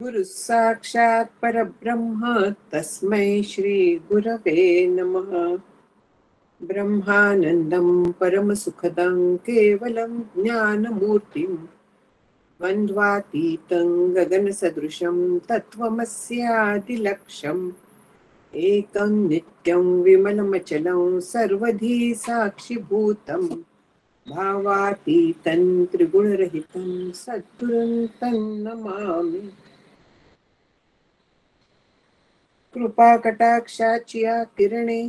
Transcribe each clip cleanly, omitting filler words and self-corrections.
गुरु साक्षात् परब्रह्म तस्मै श्री गुरवे नमः। ब्रह्मानन्दं परमसुखदं केवलं ज्ञानमूर्तिं द्वन्द्वातीतं गगनसदृशं तत्त्वमस्यादिलक्ष्यम् एकं नित्यं विमलमचलं सर्वधी साक्षिभूतं भावातीतं त्रिगुणरहितं सद्गुरुं तन्नमामि। कृपा कटाक्षाची या किरणे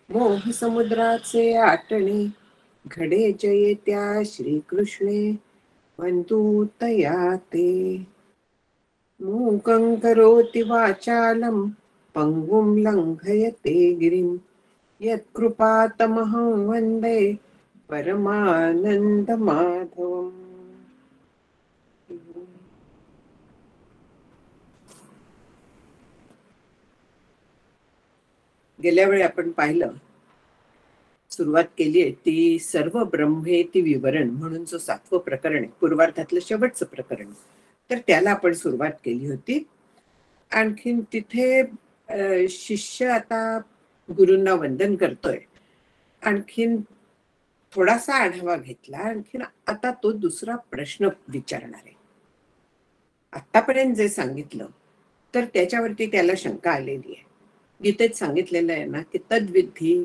मोहसमुद्राचे आटणे घडे जये त्या श्रीकृष्णे वंदू तया ते। मूकं करोति वाचालं पंगुं लंघयते गिरिं यत्कृपातमहं वन्दे परमानन्दमाधवम्। गेल्या वेळी आपण पाहिलं, सुरुवात केली आहे ती सर्व ब्रह्मेती विवरण म्हणून जो 7वं प्रकरण आहे, पूर्वार्धातलं शेवटचं प्रकरण, तर त्याला आपण सुरुवात केली होती. आणखीन तिथे शिष्य आता गुरूंना वंदन करतोय. आणखीन थोडासा आढावा घेतला. आणखीन आता तो दुसरा प्रश्न विचारणार आहे. आतापर्यंत जे सांगितलं तर त्याच्यावरती त्याला शंका आलेली आहे. गीतेत सांगितलेलं आहे ना की तद्विधी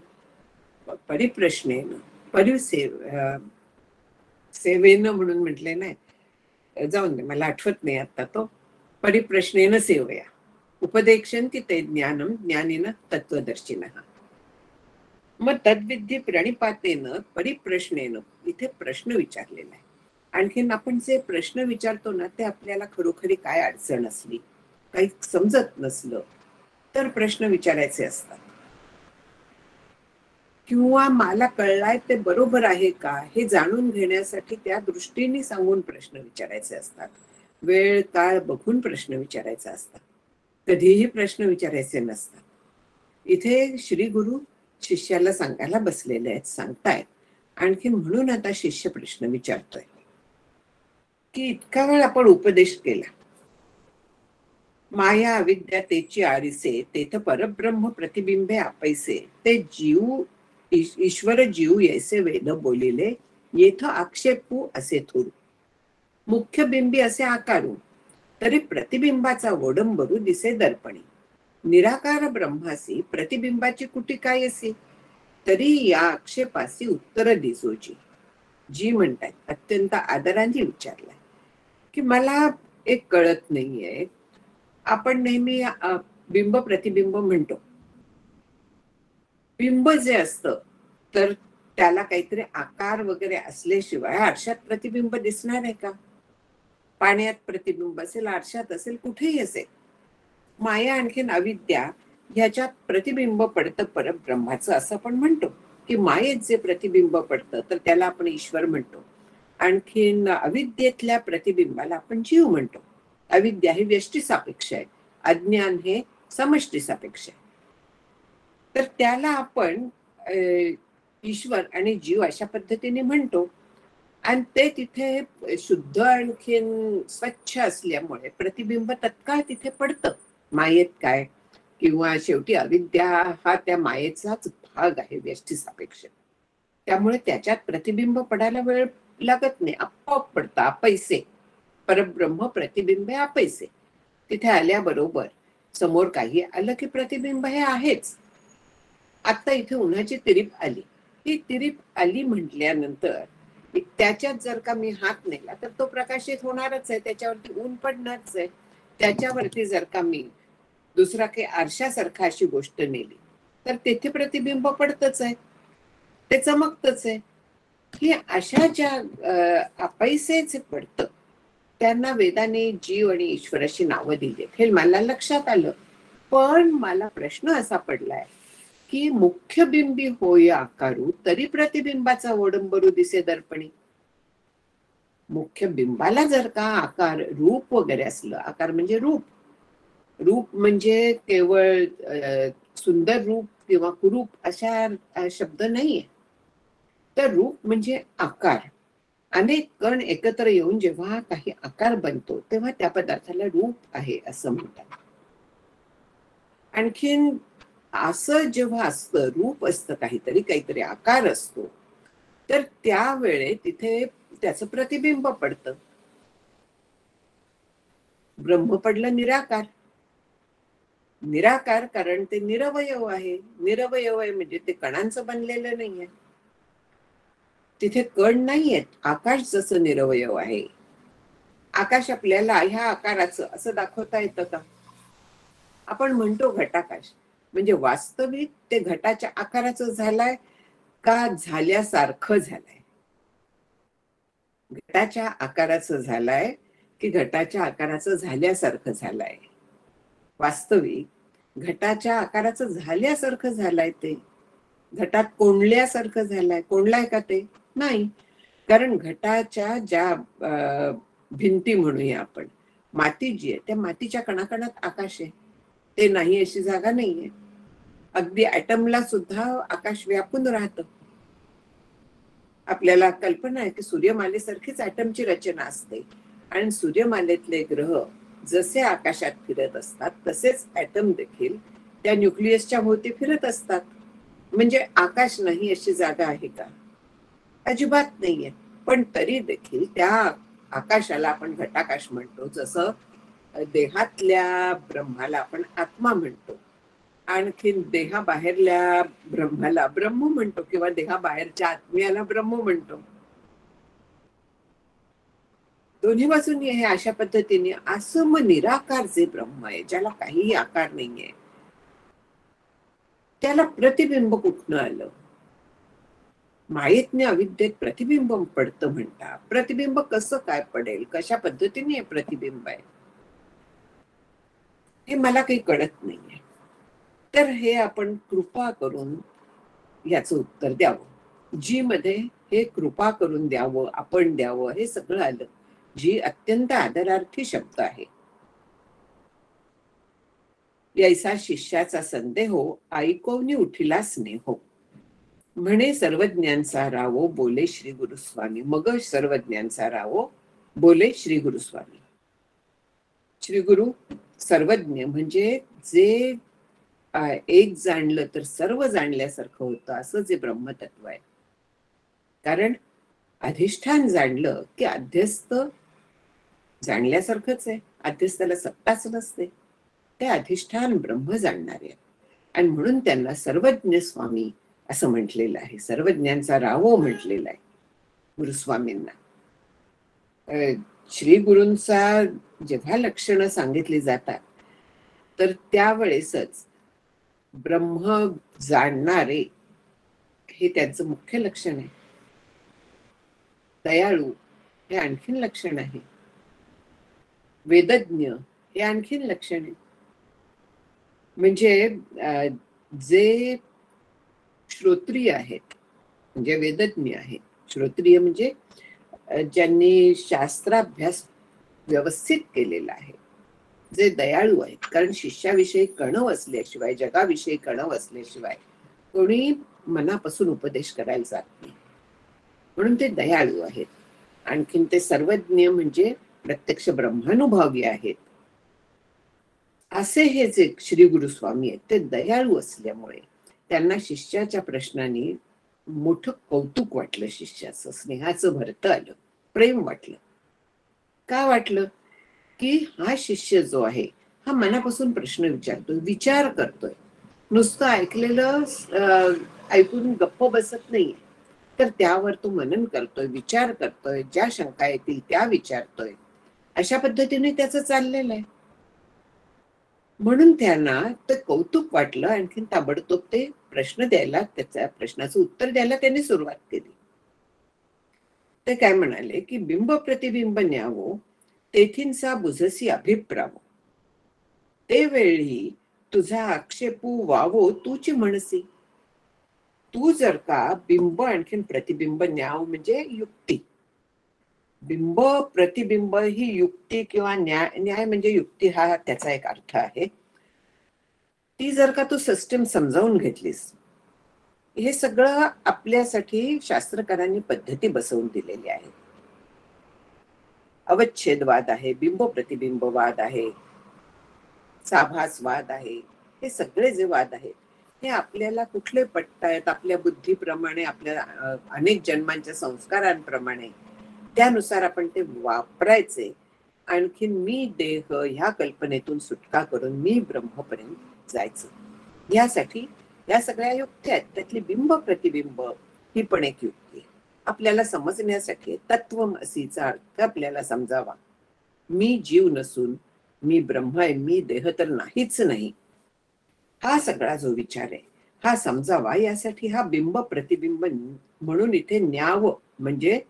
परिप्रश्नेन सेवेनं म्हणून म्हटले नाही, जाऊन दे, मला आठवत नाही आता तो. परिप्रश्नेन सेवया उपदेक्षन्ति ते ज्ञानम ज्ञानेन तत्वदर्शिनः. मग तद्विधी प्रणिपातेन परिप्रश्नेन इथे प्रश्न विचारलेला आहे. आणखीन आपण जे प्रश्न विचारतो ना ते आपल्याला खरोखरी काय अडचण असली, काही समजत नसलं तर प्रश्न विचारायचे असतात, किंवा मला कळलाय ते बरोबर आहे का हे जाणून घेण्यासाठी त्या दृष्टीने सांगून प्रश्न विचारायचे असतात. वेळ काळ बघून प्रश्न विचारायचे असतात, कधीही प्रश्न विचारायचे नसतात. इथे श्री गुरु शिष्याला सांगायला बसलेले आहेत, सांगतायत. आणखी म्हणून आता शिष्य प्रश्न विचारतोय की इतका वेळ आपण उपदेश केला, माया अविद्या तेची आरिसे तेथ परब्रह्म प्रतिबिंबे आपैसे ते जीव ईश्वर जीव येसे वेद बोलिले येथ आक्षेपू असे थोरू मुख्य बिंबी असे आकारू तरी प्रतिबिंबाचा वडंबरू दिसे दर्पणी निराकार ब्रह्मासी प्रतिबिंबाची कुटी काय असे तरी या आक्षेपासी उत्तर दिसोची. जी म्हणतात अत्यंत आदराने विचारलाय की मला एक कळत नाहीये. आपण नेहमी बिंब प्रतिबिंब म्हणतो. बिंब जे असतं तर त्याला काहीतरी आकार वगैरे असल्याशिवाय आरशात प्रतिबिंब दिसणार आहे का? पाण्यात प्रतिबिंब असेल, आरशात असेल, कुठेही असेल. माया आणखीन अविद्या ह्याच्यात प्रतिबिंब पडतं परब्रह्माचं, असं आपण म्हणतो की मायेत जे प्रतिबिंब पडतं तर त्याला आपण ईश्वर म्हणतो. आणखीन अविद्येतल्या प्रतिबिंबाला आपण जीव म्हणतो. अविद्या ही व्यष्टी सापेक्ष आहे, अज्ञान हे समष्टी सापेक्ष आहे. तर त्याला आपण ईश्वर आणि जीव अशा पद्धतीने म्हणतो. आणि ते तिथे शुद्ध आणखीन स्वच्छ असल्यामुळे प्रतिबिंब तत्काळ तिथे पडतं. मायेत काय, किंवा शेवटी अविद्या हा त्या मायेचाच भाग आहे व्यष्टी सापेक्ष. त्यामुळे त्याच्यात प्रतिबिंब पडायला वेळ लागत नाही, आपोआप पडतं. अपैसे परब्रह्म प्रतिबिंब अपैसे. तिथे आल्याबरोबर समोर काही आलं की प्रतिबिंब हे आहेच. आता इथे उन्हाची तिरीप आली, ही तिरीप आली म्हटल्यानंतर त्याच्यात जर का मी हात नेला तर तो प्रकाशित होणारच आहे, त्याच्यावरती ऊन पडणारच आहे. त्याच्यावरती जर का मी दुसरा काही आरशासारखा अशी गोष्ट नेली तर तेथे प्रतिबिंब पडतच आहे, ते चमकतच आहे. ही अशा ज्या अपैसेच पडतं त्यांना वेदाने जीव आणि ईश्वराची नावं दिली, हे मला लक्षात आलं. पण मला प्रश्न असा पडलाय की मुख्य बिंबी होय आकारू तरी प्रतिबिंबाचा वडंबरू दिसे दर्पणी. मुख्य बिंबाला जर का आकार रूप वगैरे असलं, आकार म्हणजे रूप, रूप म्हणजे केवळ सुंदर रूप किंवा कुरूप अशा शब्द नाहीये. तर रूप म्हणजे आकार. अनेक कण एकत्र येऊन जेव्हा काही आकार बनतो तेव्हा त्या पदार्थाला रूप आहे असं म्हणतात. आणखीन असं जेव्हा असतं, रूप असतं, काहीतरी आकार असतो, तर त्यावेळे तिथे त्याचं प्रतिबिंब पडतं. ब्रह्म पडलं निराकार. निराकार कारण ते निरवयव आहे. निरवयव आहे म्हणजे ते कणांचं बनलेलं नाहीये. तिथे कण नाहीयेत. आकाश जसं निरवयव आहे, आकाश आपल्याला ह्या आकाराचं असं दाखवता येतं का? आपण म्हणतो घटाकाश, म्हणजे वास्तविक ते घटाच्या आकाराचं झालंय का झाल्यासारखं झालंय? घटाच्या आकाराचं झालंय की घटाच्या आकाराचं झाल्यासारखं झालंय? वास्तविक घटाच्या आकाराचं झाल्यासारखं झालंय. ते घटात कोंडल्यासारखं झालंय. कोंडलाय का ते? नाही. कारण घटाच्या ज्या भिंती म्हणूया आपण, माती जी आहे त्या मातीच्या कणाकणात आकाश आहे. ते नाही अशी जागा नाहीये. अगदी ऍटमला सुद्धा आकाश व्यापून राहतं. आपल्याला कल्पना आहे की सूर्यमालेसारखीच ऍटमची रचना असते आणि सूर्यमालेतले ग्रह जसे आकाशात फिरत असतात तसेच ऍटम देखील त्या न्यूक्लियसच्या भोवती फिरत असतात. म्हणजे आकाश नाही अशी जागा आहे का? अजिबात नाहीये. पण तरी देखील त्या आकाशाला आपण घटाकाश म्हणतो. जसं देहातल्या ब्रह्माला आपण आत्मा म्हणतो, आणखीन देहाबाहेरल्या ब्रह्माला ब्रह्म म्हणतो किंवा देहाबाहेरच्या आत्म्याला ब्रह्म म्हणतो. दोन्ही बाजूंनी हे अशा पद्धतीने असम निराकार जे ब्रह्म आहे, ज्याला काहीही आकार नाहीये, त्याला प्रतिबिंब कुठनं आलं? मायेतने अविद्येत प्रतिबिंब पडतं म्हणता. प्रतिबिंब कसं काय पडेल? कशा पद्धतीने हे प्रतिबिंब आहे हे मला काही कळत नाहीये. तर हे आपण कृपा करून याचं उत्तर द्यावं. जी मध्ये हे कृपा करून द्यावं, आपण द्यावं, हे सगळं आलं. जी अत्यंत आदरार्थी शब्द आहे. यायचा शिष्याचा संदेहो, ऐकवनी उठिला स्नेहो. म्हणे सर्वज्ञांचा रावो, बोले श्री गुरुस्वामी. मग सर्वज्ञांचा रावो, बोले श्री गुरुस्वामी. श्री गुरु सर्वज्ञ म्हणजे जे एक जाणलं तर सर्व जाणल्यासारखं होतं असं जे ब्रह्मतत्व आहे. कारण अधिष्ठान जाणलं की अध्यस्त जाणल्यासारखंच आहे. अध्यस्थाला सत्ताच नसते. ते अधिष्ठान ब्रह्म जाणणारे आणि म्हणून त्यांना सर्वज्ञ स्वामी असं म्हटलेलं आहे. सर्वज्ञांचा रावो म्हटलेला आहे गुरुस्वामींना. श्री गुरूंचा जेव्हा लक्षणं सांगितली जातात तर त्यावेळेसच ब्रह्म जाणणारे हे त्यांचं मुख्य लक्षण आहे. दयाळू हे आणखीन लक्षण आहे. वेदज्ञ हे आणखीन लक्षण आहे. म्हणजे जे श्रोत्रिय आहेत म्हणजे वेदज्ञ आहेत. श्रोत्रिय म्हणजे ज्यांनी शास्त्राभ्यास व्यवस्थित केलेला आहे. जे दयाळू आहेत, कारण शिष्याविषयी कणव असल्याशिवाय, जगाविषयी कणव असल्याशिवाय कोणी मनापासून उपदेश करायला जात नाही. म्हणून ते दयाळू आहेत. आणखीन ते सर्वज्ञ म्हणजे प्रत्यक्ष ब्रह्मानुभवी आहेत. असे हे जे श्री गुरुस्वामी आहेत ते दयाळू असल्यामुळे त्यांना शिष्याच्या प्रश्नाने मोठं कौतुक वाटलं. शिष्याचं स्नेहाचं भरतं आलं, प्रेम वाटलं. का वाटलं? की हा शिष्य जो आहे हा मनापासून प्रश्न विचारतोय, विचार करतोय. नुसतं ऐकलेलं ऐकून गप्प बसत नाहीये, तर त्यावर तो मनन करतोय, विचार करतोय, ज्या शंका येतील त्या विचारतोय. अशा पद्धतीने त्याचं चाललेलं आहे. म्हणून त्यांना ते कौतुक वाटलं. आणखीन ताबडतोब ते प्रश्न द्यायला, त्याच्या प्रश्नाचं उत्तर द्यायला त्यांनी सुरुवात केली. ते काय म्हणाले की बिंब प्रतिबिंब न्यावो, तेथींचा बुझसी अभिप्रावो. ते वेळी तुझा आक्षेपू वावो तूची म्हणसी. तू जर का बिंब आणखीन प्रतिबिंब न्याव म्हणजे युक्ती. बिंब प्रतिबिंब ही युक्ती किंवा न्याय म्हणजे युक्ती हा त्याचा एक अर्थ आहे. ती जर का तू सिस्टीम समजावून घेतलीस, हे सगळं आपल्यासाठी शास्त्रकारांनी पद्धती बसवून दिलेली आहे. अवच्छेदवाद आहे, बिंब प्रतिबिंबवाद आहे, साभासवाद आहे. हे सगळे जे वाद आहेत हे आपल्याला कुठले पटतायत आपल्या बुद्धीप्रमाणे, आपल्या अनेक जन्मांच्या संस्कारांप्रमाणे, त्यानुसार आपण ते वापरायचे. आणखीन मी देह ह्या कल्पनेतून सुटका करून मी ब्रह्मपर्यंत जायचं. यासाठी या सगळ्या युक्त्या आहेत. त्यातली बिंब प्रतिबिंब ही पण एक युक्ती आहे. आपल्याला समजण्यासाठी तत्वमसीचा अर्थ आपल्याला समजावा. मी जीव नसून मी ब्रह्म आहे, मी देह तर नाहीच नाही, हा सगळा जो विचार आहे हा समजावा. यासाठी हा बिंब प्रतिबिंब म्हणून इथे न्याव म्हणजे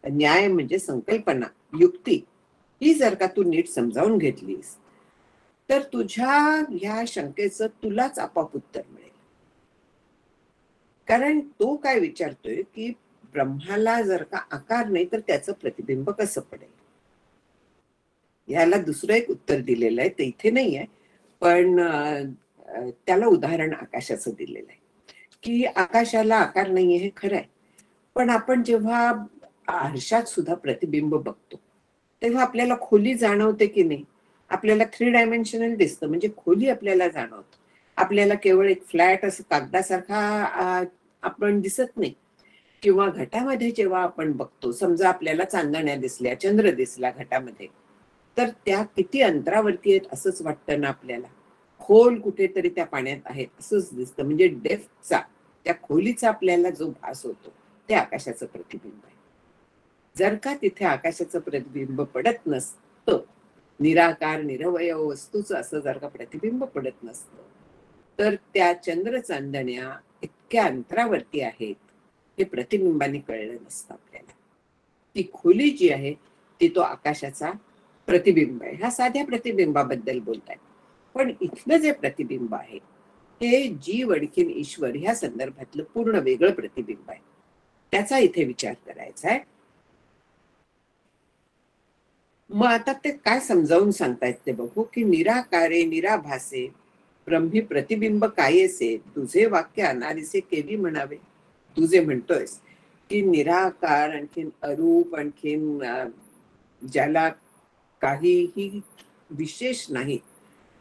न्याय म्हणजे संकल्पना, युक्ती ही जर का तू नीट समजावून घेतलीस तर तुझ्या ह्या शंकेचं तुलाच आपोआप उत्तर मिळेल. कारण तो काय विचारतोय की ब्रह्माला जर का आकार नाही तर त्याचं प्रतिबिंब कसं पडेल. याला दुसरं एक उत्तर दिलेलं आहे, ते इथे नाही आहे, पण त्याला उदाहरण आकाशाचं दिलेलं आहे की आकाशाला आकार नाहीये हे खरं आहे, पण आपण जेव्हा आरशात सुद्धा प्रतिबिंब बघतो तेव्हा आपल्याला खोली जाणवते की नाही. आपल्याला 3 डायमेन्शनल दिसतं, म्हणजे खोली आपल्याला जाणवतं. आपल्याला केवळ एक फ्लॅट असं कागदासारखा आपण दिसत नाही. किंवा घटामध्ये जेव्हा आपण बघतो, समजा आपल्याला चांदण्या दिसल्या, चंद्र दिसला घटामध्ये, तर त्या किती अंतरावरती आहेत असंच वाटतं ना आपल्याला. खोल कुठेतरी त्या पाण्यात आहेत असंच दिसतं. म्हणजे डेप्थचा, त्या खोलीचा आपल्याला जो भास होतो ते आकाशाचं प्रतिबिंब आहे. जर का तिथे आकाशाचं प्रतिबिंब पडत नसतं, निराकार निरवयव वस्तूचं असं जर का प्रतिबिंब पडत नसतं, तर त्या चंद्र चांदण्या इतक्या अंतरावरती आहेत हे प्रतिबिंबाने कळलं नसतं आपल्याला. ती खोली जी आहे ती तो आकाशाचा प्रतिबिंब आहे. ह्या साध्या प्रतिबिंबाबद्दल बोलतायत, पण इथलं जे प्रतिबिंब आहे हे जीव आणखीन ईश्वर ह्या संदर्भातलं पूर्ण वेगळं प्रतिबिंब आहे. त्याचा इथे विचार करायचा आहे. मग आता ते काय समजावून सांगतायत ते बघू की निराकारे निराभासे ब्रह्मी प्रतिबिंब कायेसे तुझे वाक्य अनादिसे केली म्हणावे. तू जे म्हणतोयस की निराकार आणखीन अरूप आणखीन ज्याला काहीही विशेष नाही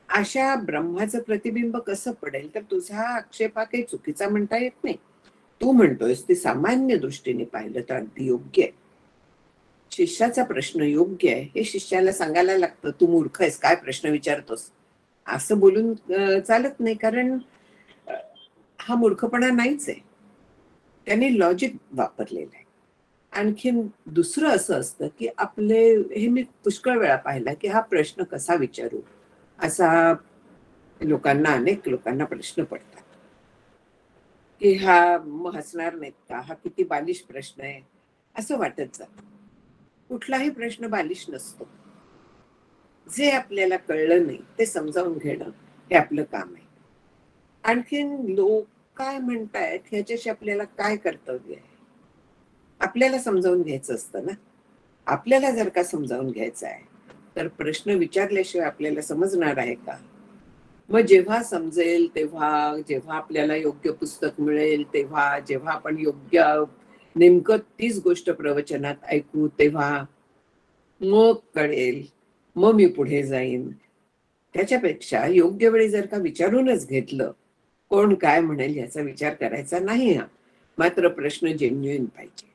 अशा ब्रह्माचं प्रतिबिंब कसं पडेल, तर तुझा आक्षेप हा काही चुकीचा म्हणता येत नाही. तू म्हणतोयस ते सामान्य दृष्टीने पाहिलं तर अगदी योग्य आहे. शिष्याचा प्रश्न योग्य आहे हे शिष्याला सांगायला लागतं. तू मूर्ख आहेस, काय प्रश्न विचारतोस असं बोलून चालत नाही, कारण हा मूर्खपणा नाहीच आहे. त्यांनी लॉजिक वापरलेलं आहे. आणखीन दुसरं असं असतं की आपले, हे मी पुष्कळ वेळा पाहिला की हा प्रश्न कसा विचारू असा लोकांना, अनेक लोकांना प्रश्न पडतात की हा मग हसणार नाहीत का, हा किती बालिश प्रश्न आहे असं वाटत जातं. कुठलाही प्रश्न बालिश नसतो. जे आपल्याला कळलं नाही ते समजावून घेणं हे आपलं काम आहे. आणखीन लोक काय म्हणतायत ह्याच्याशी आपल्याला काय कर्तव्य आहे, आपल्याला समजावून घ्यायचं असतं ना. आपल्याला जर का समजावून घ्यायचं आहे तर प्रश्न विचारल्याशिवाय आपल्याला समजणार आहे का. मग जेव्हा समजेल तेव्हा, जेव्हा आपल्याला योग्य पुस्तक मिळेल तेव्हा, जेव्हा आपण योग्य नेमकं तीच गोष्ट प्रवचनात ऐकू तेव्हा मग कळेल, मग मी पुढे जाईन. त्याच्यापेक्षा योग्य वेळी जर का विचारूनच घेतलं, कोण काय म्हणेल याचा विचार करायचा नाही. हा मात्र प्रश्न जेन्युइन पाहिजे.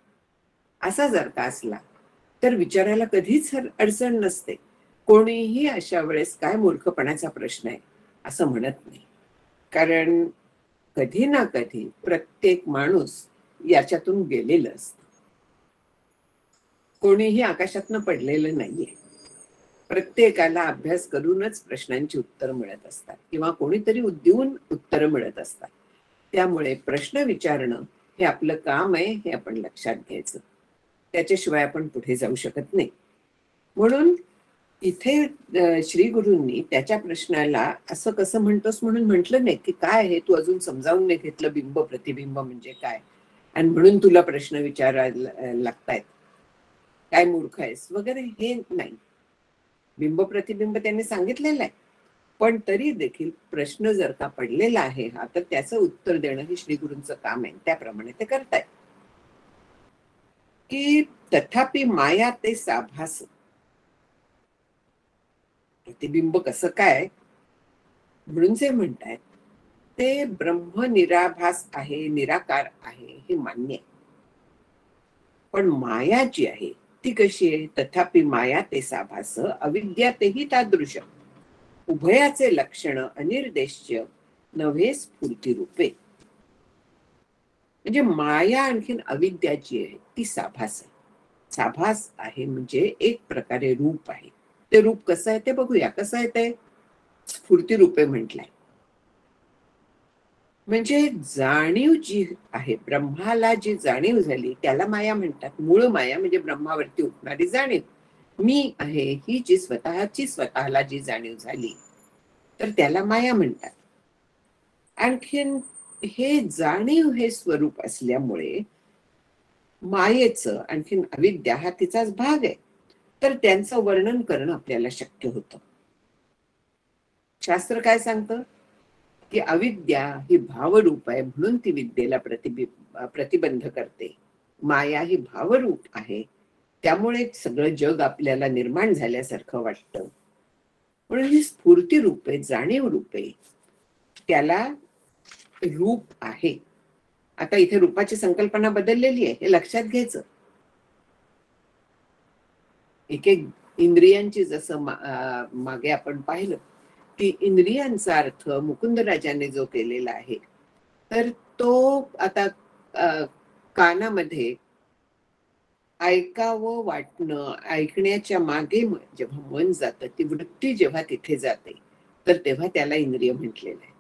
असा जर का असला तर विचारायला कधीच अडचण नसते. कोणीही अशा वेळेस काय मूर्खपणाचा प्रश्न आहे असं म्हणत नाही, कारण कधी ना कधी प्रत्येक माणूस याच्यातून गेलेलं असतं. कोणीही आकाशातनं पडलेलं नाहीये. प्रत्येकाला अभ्यास करूनच प्रश्नांची उत्तर मिळत असतात किंवा कोणीतरी देऊन उत्तर मिळत असतात. त्यामुळे प्रश्न विचारणं हे आपलं काम आहे हे आपण लक्षात घ्यायचं. त्याच्याशिवाय आपण पुढे जाऊ शकत नाही. म्हणून इथे श्री गुरूंनी त्याच्या प्रश्नाला असं कसं म्हणतोस म्हणून म्हटलं नाही की काय हे तू अजून समजावून नाही घेतलं, बिंब प्रतिबिंब म्हणजे काय, आणि म्हणून तुला प्रश्न विचारायला लागतायत, काय मूर्ख आहेस वगैरे, हे नाही. बिंब प्रतिबिंब त्यांनी सांगितलेलं आहे, पण तरी देखील प्रश्न जर का पडलेला आहे हा, तर त्याचं उत्तर देणं हे श्री गुरूंचं काम आहे. त्याप्रमाणे ते करतायत की तथापि माया ते साभास प्रतिबिंब कसं काय म्हणून जे म्हणतायत ते ब्रह्म निराभास आहे, निराकार आहे, हे मान्य आहे. पण माया जी आहे ती कशी आहे? तथापि माया ते साभास अविद्या तेही तादृश उभयाचे लक्षण अनिर्देश्य नव्हे स्फूर्ती रूपे. म्हणजे माया आणखीन अविद्या जी आहे ती साभास आहे. साभास आहे म्हणजे एक प्रकारे रूप आहे. ते रूप कसं आहे ते बघूया. कसं आहे ते? स्फूर्ती रूपे म्हटलंय. म्हणजे जाणीव जी आहे, ब्रह्माला जी जाणीव झाली त्याला माया म्हणतात. मूळ माया म्हणजे ब्रह्मावरती उठणारी जाणीव. मी आहे ही जी स्वतःला जी जाणीव झाली तर त्याला माया म्हणतात. आणखीन हे जाणीव हे स्वरूप असल्यामुळे मायेचं आणखीन अविद्या हा तिचाच भाग आहे. तर त्यांचं वर्णन करणं आपल्याला शक्य होतं. शास्त्र काय सांगतं की अविद्या ही भावरूप आहे म्हणून ती विद्येला प्रतिबंध करते. माया ही भावरूप आहे त्यामुळे सगळं जग आपल्याला निर्माण झाल्यासारखं वाटतं. म्हणून ही स्फूर्ती रूपे, जाणीव रूपे त्याला रूप आहे. आता इथे रूपाची संकल्पना बदललेली आहे हे लक्षात घ्यायचं. एक एक इंद्रियांची जसं मागे आपण पाहिलं की इंद्रियांचा अर्थ मुकुंदराजाने जो केलेला आहे तर तो आता कानामध्ये ऐकावं वाटणं, ऐकण्याच्या मागे जेव्हा मन जातं, ती वृत्ती जेव्हा तिथे जाते तर तेव्हा त्याला इंद्रिय म्हटलेलं आहे.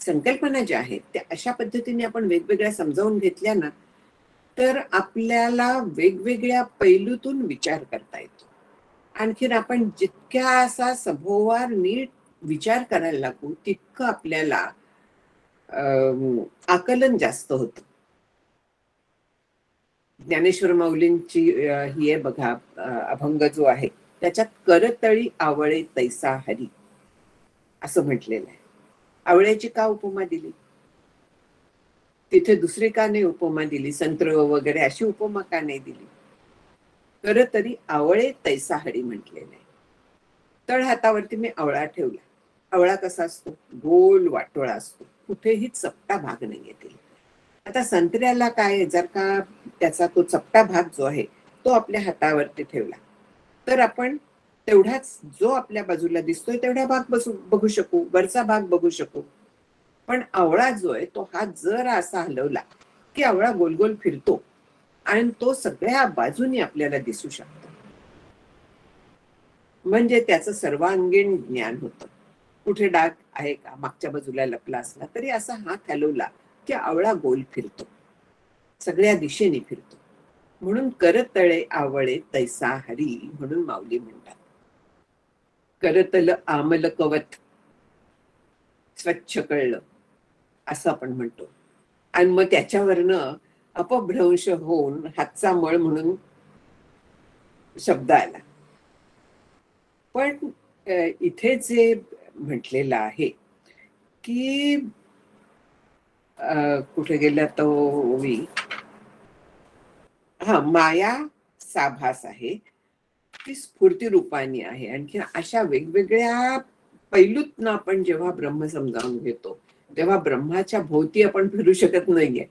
संकल्पना ज्या आहेत त्या अशा पद्धतीने आपण वेगवेगळ्या समजावून घेतल्या ना तर आपल्याला वेगवेगळ्या पैलूतून विचार करता येतो. आणखीन आपण जितक्या असा सभोवार नीट विचार करायला लागू तितकं आपल्याला आकलन जास्त होतं. ज्ञानेश्वर माऊलींची ही आहे बघा, अभंग जो आहे त्याच्यात करतळी आवळे तैसा हरी असं म्हटलेलं आहे. आवळ्याची का उपमा दिली? तिथे दुसरी का नाही उपमा दिली? संत्र वगैरे अशी उपमा का नाही दिली? करतरी आवळे तैसा हरी म्हटलेलं आहे. तळ हातावरती मी आवळा ठेवला. आवळा कसा असतो? गोल वाटोळा असतो, कुठेही चपटा भाग नाहीये तिला. आता संत्र्याला काय, जर का त्याचा तो चपटा भाग जो आहे तो आपल्या हातावरती ठेवला तर आपण तेवढाच जो आपल्या बाजूला दिसतोय तेवढा भाग बघू शकू, वरचा भाग बघू शकू. पण आवळा जो आहे तो हात जरा असा हलवला की आवळा गोल गोल फिरतो आणि तो सगळ्या बाजूनी आपल्याला दिसू शकतो. म्हणजे त्याचं सर्वांगीण ज्ञान होतं. कुठे डाग आहे का, मागच्या बाजूला लपला असला तरी असा हात हलवला की आवळा गोल फिरतो, सगळ्या दिशेने फिरतो. म्हणून करतळे आवळे तैसा हरी म्हणून माऊली म्हणतात. करतल आमल कवत स्वच्छ कळलं असं आपण म्हणतो. आणि मग त्याच्यावरनं अपभ्रंश होऊन हातचा मळ म्हणून शब्द आला. पण इथे जे म्हटलेलं आहे की कुठे गेला तो ओवी, माया साभास आहे ती स्फूर्ती रूपाने आहे. आणखी अशा वेगवेगळ्या पैलूतनं आपण जेव्हा ब्रह्म समजावून घेतो तेव्हा ब्रह्माच्या भोवती आपण फिरू शकत नाहीये.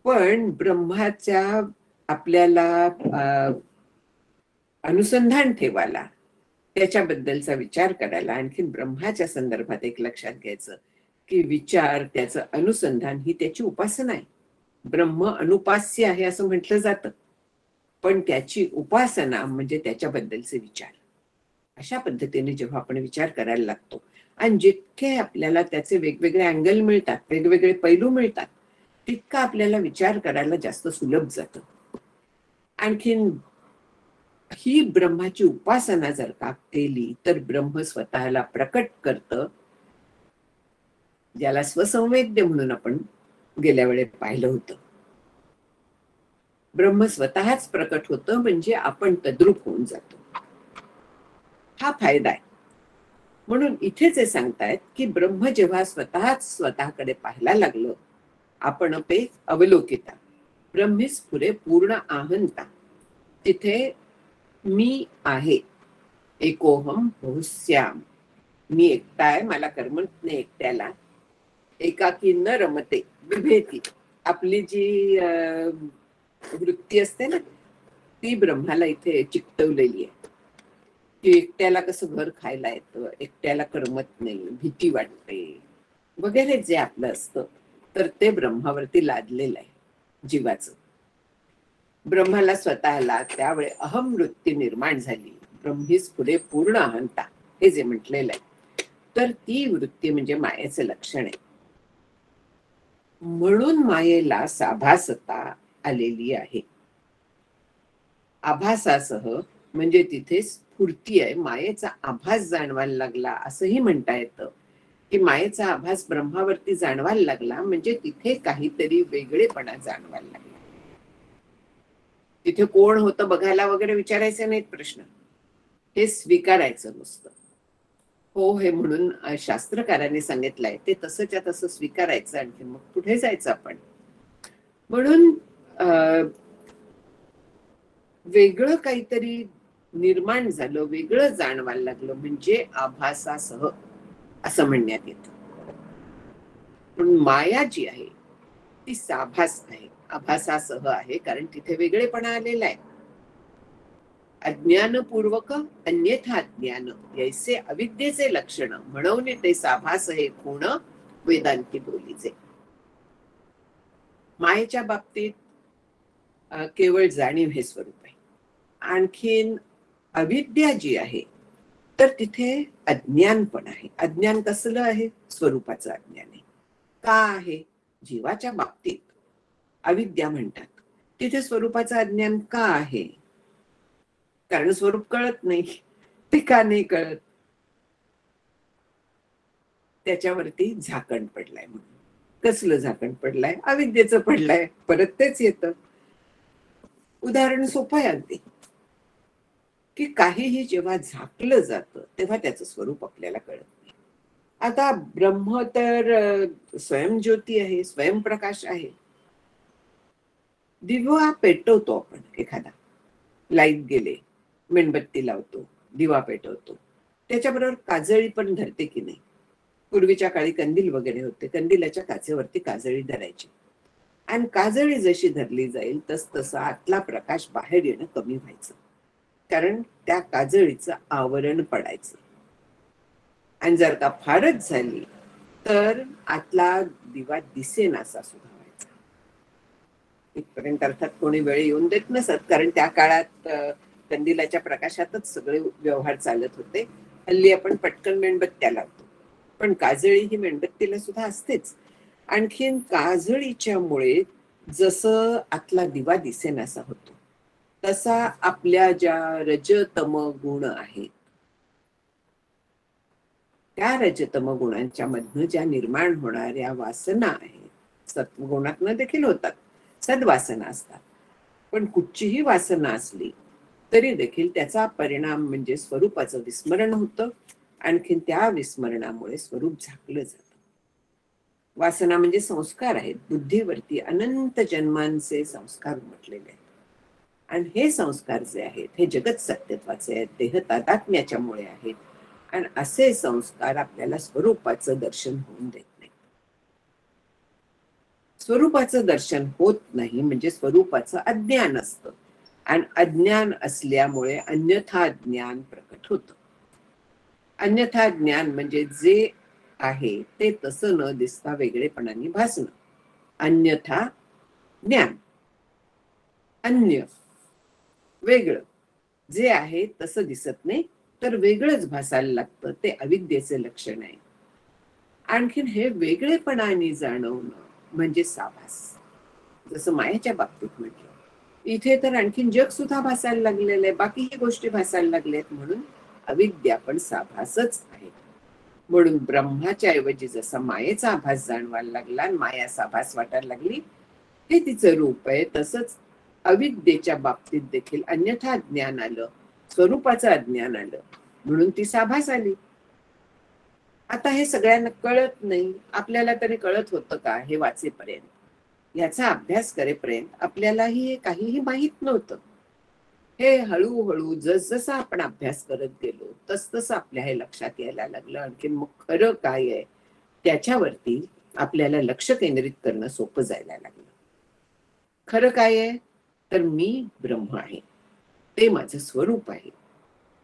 पण ब्रह्माच्या आपल्याला अनुसंधान ठेवायला, त्याच्याबद्दलचा विचार करायला, आणखीन ब्रह्माच्या संदर्भात एक लक्षात घ्यायचं की विचार, त्याचं अनुसंधान ही त्याची उपासना आहे. ब्रह्म अनुपास्य आहे असं म्हटलं जातं, पण त्याची उपासना म्हणजे त्याच्याबद्दलचे विचार. अशा पद्धतीने जेव्हा आपण विचार करायला लागतो आणि जितके आपल्याला त्याचे वेगवेगळे अँगल मिळतात, वेगवेगळे पैलू मिळतात, तितका आपल्याला विचार करायला जास्त सुलभ जातं. आणखीन ही ब्रह्माची उपासना जर का केली तर ब्रह्म स्वतःला प्रकट करतं, ज्याला स्वसंवेद्य म्हणून आपण गेल्या वेळेत पाहिलं होतं. ब्रह्म स्वतःच प्रकट होतं म्हणजे आपण तद्रूप होऊन जातो. हा फायदा आहे. म्हणून इथेच हे सांगतायत की ब्रह्म जेव्हा स्वतःच स्वतःकडे पाहायला लागलं, आपण पे अवलोकिता ब्रह्मीस पुरे पूर्ण आहंता, तिथे मी आहे एकोहम बहुश्याम, मी एकटा आहे, मला करमत नाही एकट्याला. एकाकी न रमते बिभेती, आपली जी वृत्ती असते ना, ती ब्रह्माला इथे चिकटवलेली आहे की एकट्याला कसं घर खायला येतं, एकट्याला करमत नाही, भीती वाटते वगैरे जे आपलं असतं, तर ते ब्रह्मावरती लादलेलं आहे जीवाचं. ब्रह्माला स्वतःला त्यावेळी अहम वृत्ती निर्माण झाली, ब्रह्मीस पुढे पूर्ण अहंता, हे जे म्हटलेलं आहे, तर ती वृत्ती म्हणजे मायेचं लक्षण आहे. म्हणून मायेला साभासता आलेली आहे. आभासासह म्हणजे तिथे स्फूर्ती आहे, मायेचा आभास जाणवायला लागला असंही म्हणता येतं की मायेचा आभास ब्रह्मावरती जाणवायला लागला म्हणजे तिथे काहीतरी वेगळेपणा जाणवायला लागला. तिथे कोण होतं बघायला वगैरे विचारायचे नाहीत प्रश्न, हे स्वीकारायचं नुसतं. हो हे म्हणून शास्त्रकारांनी सांगितलंय ते तसंच्या तसं स्वीकारायचं, आणखी मग पुढे जायचं आपण. म्हणून वेगळं काहीतरी निर्माण झालं, वेगळं जाणवायला लागलं म्हणजे आभासासह असं म्हणण्यात येतं. पण माया जी आहे ती साभास आहे, आभासासह आहे, कारण तिथे वेगळेपणा आलेला आहे. अज्ञानपूर्वक अन्यथा अज्ञान याचे अविद्येचे लक्षण म्हणून ते साभास हे खूण वेदांती बोलीचे. मायेच्या बाबतीत केवळ जाणीव हे स्वरूप आहे. आणखीन अविद्या जी आहे तर तिथे अज्ञान पण आहे. अज्ञान कसलं आहे? स्वरूपाचं अज्ञान आहे. का आहे? जीवाच्या बाबतीत अविद्या म्हणतात, तिथे स्वरूपाचं अज्ञान का आहे? कारण स्वरूप कळत नाही. ते का नाही कळत? त्याच्यावरती झाकण पडलंय म्हणून. कसलं झाकण पडलंय? अविद्येचं पडलंय. परत तेच येतं. उदाहरण सोपं आहे अगदी, की काहीही जेव्हा झाकलं जातं तेव्हा त्याचं स्वरूप आपल्याला कळत नाही. आता ब्रह्म तर स्वयंज्योती आहे, स्वयंप्रकाश आहे. दिवा पेटवतो आपण, एखादा लाईट गेले, मेणबत्ती लावतो, दिवा पेटवतो, त्याच्याबरोबर काजळी पण धरते की नाही? पूर्वीच्या काळी कंदील वगैरे होते, कंदिलाच्या काचेवरती काजळी धरायची, आणि काजळी जशी धरली जाईल तस तसा आतला प्रकाश बाहेर येणं कमी व्हायचं, कारण त्या काजळीचं आवरण पडायचं. आणि जर का फारच झाली तर आतला दिवा दिसेनासा सुद्धा व्हायचा. इथपर्यंत अर्थात कोणी वेळ येऊन देत नसत, कारण त्या काळात कंदिलाच्या प्रकाशातच सगळे व्यवहार चालत होते. हल्ली आपण पटकन मेणबत्त्या लावतो, पण काजळी ही मेणबत्तीला सुद्धा असतेच. आणखीन काजळीच्या मुळे जसं आतला दिवा दिसेनासा होतो, तसा आपल्या ज्या रजतम गुण आहेत, त्या रजतम गुणांच्या मधनं ज्या निर्माण होणाऱ्या वासना आहेत, सत्वगुणातनं देखील होतात, सद्वासना असतात. पण कुठचीही वासना असली तरी देखील त्याचा परिणाम म्हणजे स्वरूपाचं विस्मरण होतं. आणखीन त्या विस्मरणामुळे स्वरूप झाकलं जातं. वासना म्हणजे संस्कार आहेत, बुद्धीवरती अनंत जन्मांचे संस्कार म्हटलेले आहेत. आणि हे संस्कार जे आहेत हे जगत सत्यत्वाचे आहेत, देह तादात्म्याच्या मुळे आहेत. आणि असे संस्कार आपल्याला स्वरूपाचं दर्शन होऊन देत नाही. स्वरूपाचं दर्शन होत नाही म्हणजे स्वरूपाचं अज्ञान असतं, आणि अज्ञान असल्यामुळे अन्यथा ज्ञान प्रकट होतं. अन्यथा ज्ञान म्हणजे जे आहे ते तसं न दिसता वेगळेपणाने भासणं. अन्यथा ज्ञान, अन्य वेगळं, जे आहे तसं दिसत नाही तर वेगळंच भासायला लागतं, ते अविद्येचे लक्षण आहे. आणखीन हे वेगळेपणाने जाणवणं म्हणजे साभास. जसं मायेच्या बाबतीत म्हटलं, इथे तर आणखीन जग सुद्धा भासायला लागलेलं आहे, बाकीही गोष्टी भासायला लागल्यात, म्हणून अविद्या पण साभासच आहे. म्हणून ब्रह्माच्या ऐवजी जसा मायेचा आभास जाणवायला लागला आणि माया साभास वाटायला लागली, हे तिचं रूप आहे, तसंच अविद्येच्या बाबतीत देखील अन्यथा ज्ञान आलं, स्वरूपाचं अज्ञान आलं, म्हणून ती साभास आली. आता हे सगळ्यांना कळत नाही. आपल्याला तरी कळत होतं का हे वाचेपर्यंत? याचा अभ्यास करेपर्यंत आपल्यालाही काहीही माहित नव्हतं. हे हळूहळू जसजसा आपण अभ्यास करत गेलो तस आपल्या हे लक्षात यायला लागलं. आणखी मग खरं काय आहे त्याच्यावरती आपल्याला लक्ष केंद्रित करणं सोपं जायला लागलं. खरं काय आहे तर मी ब्रह्म आहे, ते माझं स्वरूप आहे.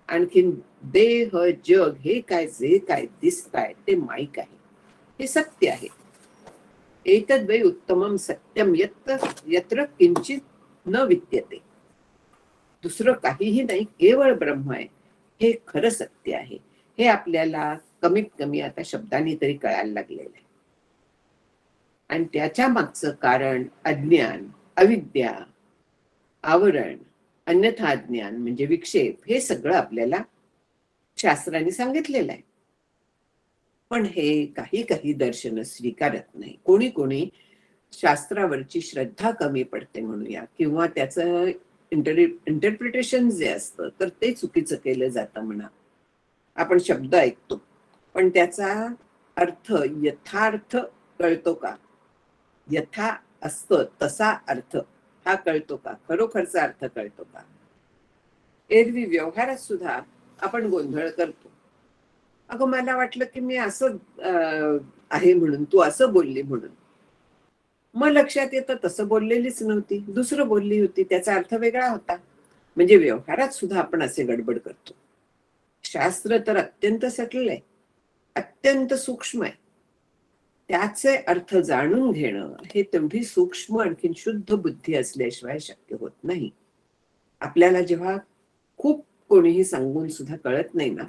आणखीन देह जग हे काय जे काय दिसताय ते माईक आहे, हे सत्य आहे. एतद् वै उत्तमम सत्यम यत्र किंचित न विद्यते. दुसरं काहीही नाही, केवळ ब्रह्म आहे, हे खरं सत्य आहे. हे आपल्याला कमीत कमी आता शब्दांनी तरी कळायला लागलेलं आहे. आणि त्याच्या मागचं कारण अज्ञान, अविद्या, आवरण, अन्यथा ज्ञान म्हणजे विक्षेप, हे सगळं आपल्याला शास्त्रांनी सांगितलेलं आहे. पण हे काही काही दर्शन स्वीकारत नाही. कोणी कोणी शास्त्रावरची श्रद्धा कमी पडते म्हणूया, किंवा त्याचं इंटरप्रिटेशन जे असतं तर ते चुकीचं केलं जातं म्हणा. आपण शब्द ऐकतो पण त्याचा अर्थ यथार्थ कळतो का? यथा असतं तसा अर्थ हा कळतो का? खरोखरचा अर्थ कळतो का? एरवी व्यवहारात सुद्धा आपण गोंधळ करतो. अगं मला वाटलं की मी असं आहे म्हणून, तू असं बोलली म्हणून. मग लक्षात येतं तसं बोललेलीच नव्हती, दुसरं बोलली होती, त्याचा अर्थ वेगळा होता. म्हणजे व्यवहारात सुद्धा आपण असे गडबड करतो. शास्त्र तर अत्यंत सटल आहे, अत्यंत सूक्ष्म आहे. त्याचे अर्थ जाणून घेणं हे तेवढी सूक्ष्म आणखीन शुद्ध बुद्धी असल्याशिवाय शक्य होत नाही. आपल्याला जेव्हा खूप कोणीही सांगून सुद्धा कळत नाही ना,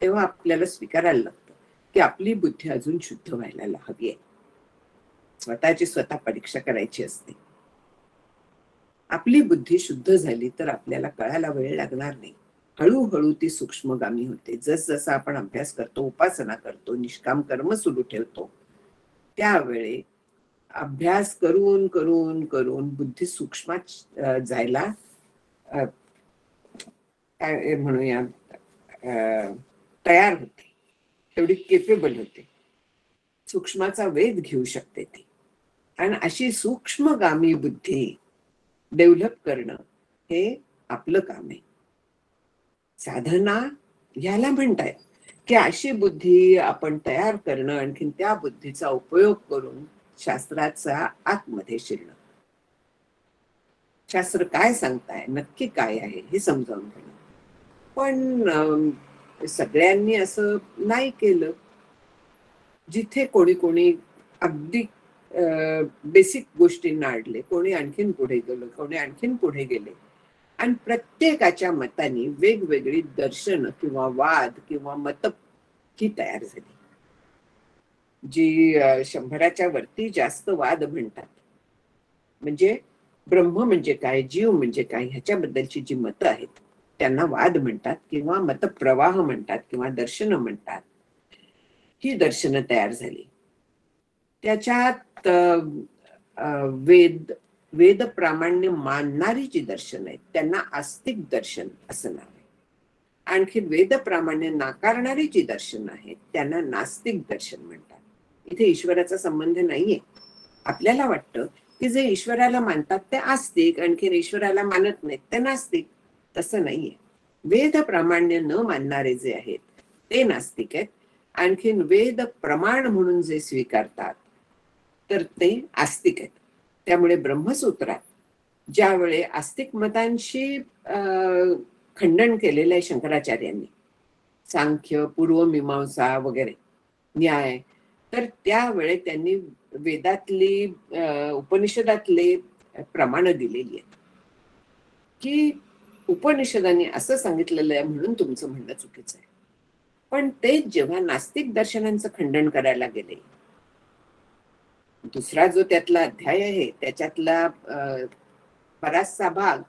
तेव्हा आपल्याला स्वीकारायला लागतं की आपली बुद्धी अजून शुद्ध व्हायला हवी आहे. स्वतःची स्वतः परीक्षा करायची असते. आपली बुद्धी शुद्ध झाली तर आपल्याला कळायला वेळ लागणार नाही. हळूहळू ती सूक्ष्मगामी होते. जसजसा आपण अभ्यास करतो, उपासना करतो, निष्काम कर्म सुरू ठेवतो, त्यावेळी अभ्यास करून करून करून बुद्धी सूक्ष्मात जायला काय म्हणूया तयार होते, तेवढी केपेबल होते, सूक्ष्माचा वेध घेऊ शकते ती. आणि अशी सूक्ष्मगामी बुद्धी डेव्हलप करणं हे आपलं काम आहे. साधना ह्याला म्हणतायत की अशी बुद्धी आपण तयार करणं, आणखीन त्या बुद्धीचा उपयोग करून शास्त्राचा आतमध्ये शिरणं. शास्त्र काय सांगताय, नक्की काय आहे हे समजावून घेणं. पण सगळ्यांनी असं नाही केलं. जिथे कोणी कोणी अगदी बेसिक गोष्टींना अडले, कोणी आणखीन पुढे गेलो, कोणी आणखीन पुढे गेले, आणि प्रत्येकाच्या मतानी वेगवेगळी दर्शन किंवा वाद किंवा मत ही तयार झाली. जी 100च्या वरती जास्त वाद म्हणतात, म्हणजे ब्रह्म म्हणजे काय, जीव म्हणजे काय, ह्याच्याबद्दलची जी मतं आहेत त्यांना वाद म्हणतात, किंवा मतप्रवाह म्हणतात, किंवा दर्शन म्हणतात. ही दर्शनं तयार झाली. त्याच्यात वेद प्रामाण्य मानणारी जी दर्शन आहेत त्यांना आस्तिक दर्शन असं नाव आहे. आणखी वेद प्रामाण्य नाकारणारी जी दर्शन आहेत त्यांना नास्तिक दर्शन म्हणतात. इथे ईश्वराचा संबंध नाहीये. आपल्याला वाटतं की जे ईश्वराला मानतात ते आस्तिक, आणखीन ईश्वराला मानत नाहीत ते नास्तिक. तसं नाहीये. वेद प्रामाण्य न मानणारे जे आहेत ते नास्तिक आहेत, आणखीन वेद प्रमाण म्हणून जे स्वीकारतात तर ते आस्तिक आहेत. त्यामुळे ब्रह्मसूत्रात ज्यावेळी आस्तिक मतांशी खंडन केलेलं आहे शंकराचार्यांनी, सांख्य, पूर्वमीमांसा वगैरे न्याय, तर त्यावेळी त्यांनी वेदातली उपनिषदातले प्रमाण दिलेली आहेत की उपनिषदांनी असं सांगितलेलं आहे म्हणून तुमचं म्हणणं चुकीचं आहे. पण ते जेव्हा नास्तिक दर्शनांचं खंडन करायला गेले, दुसरा जो त्यातला अध्याय आहे त्याच्यातला बराचसा भाग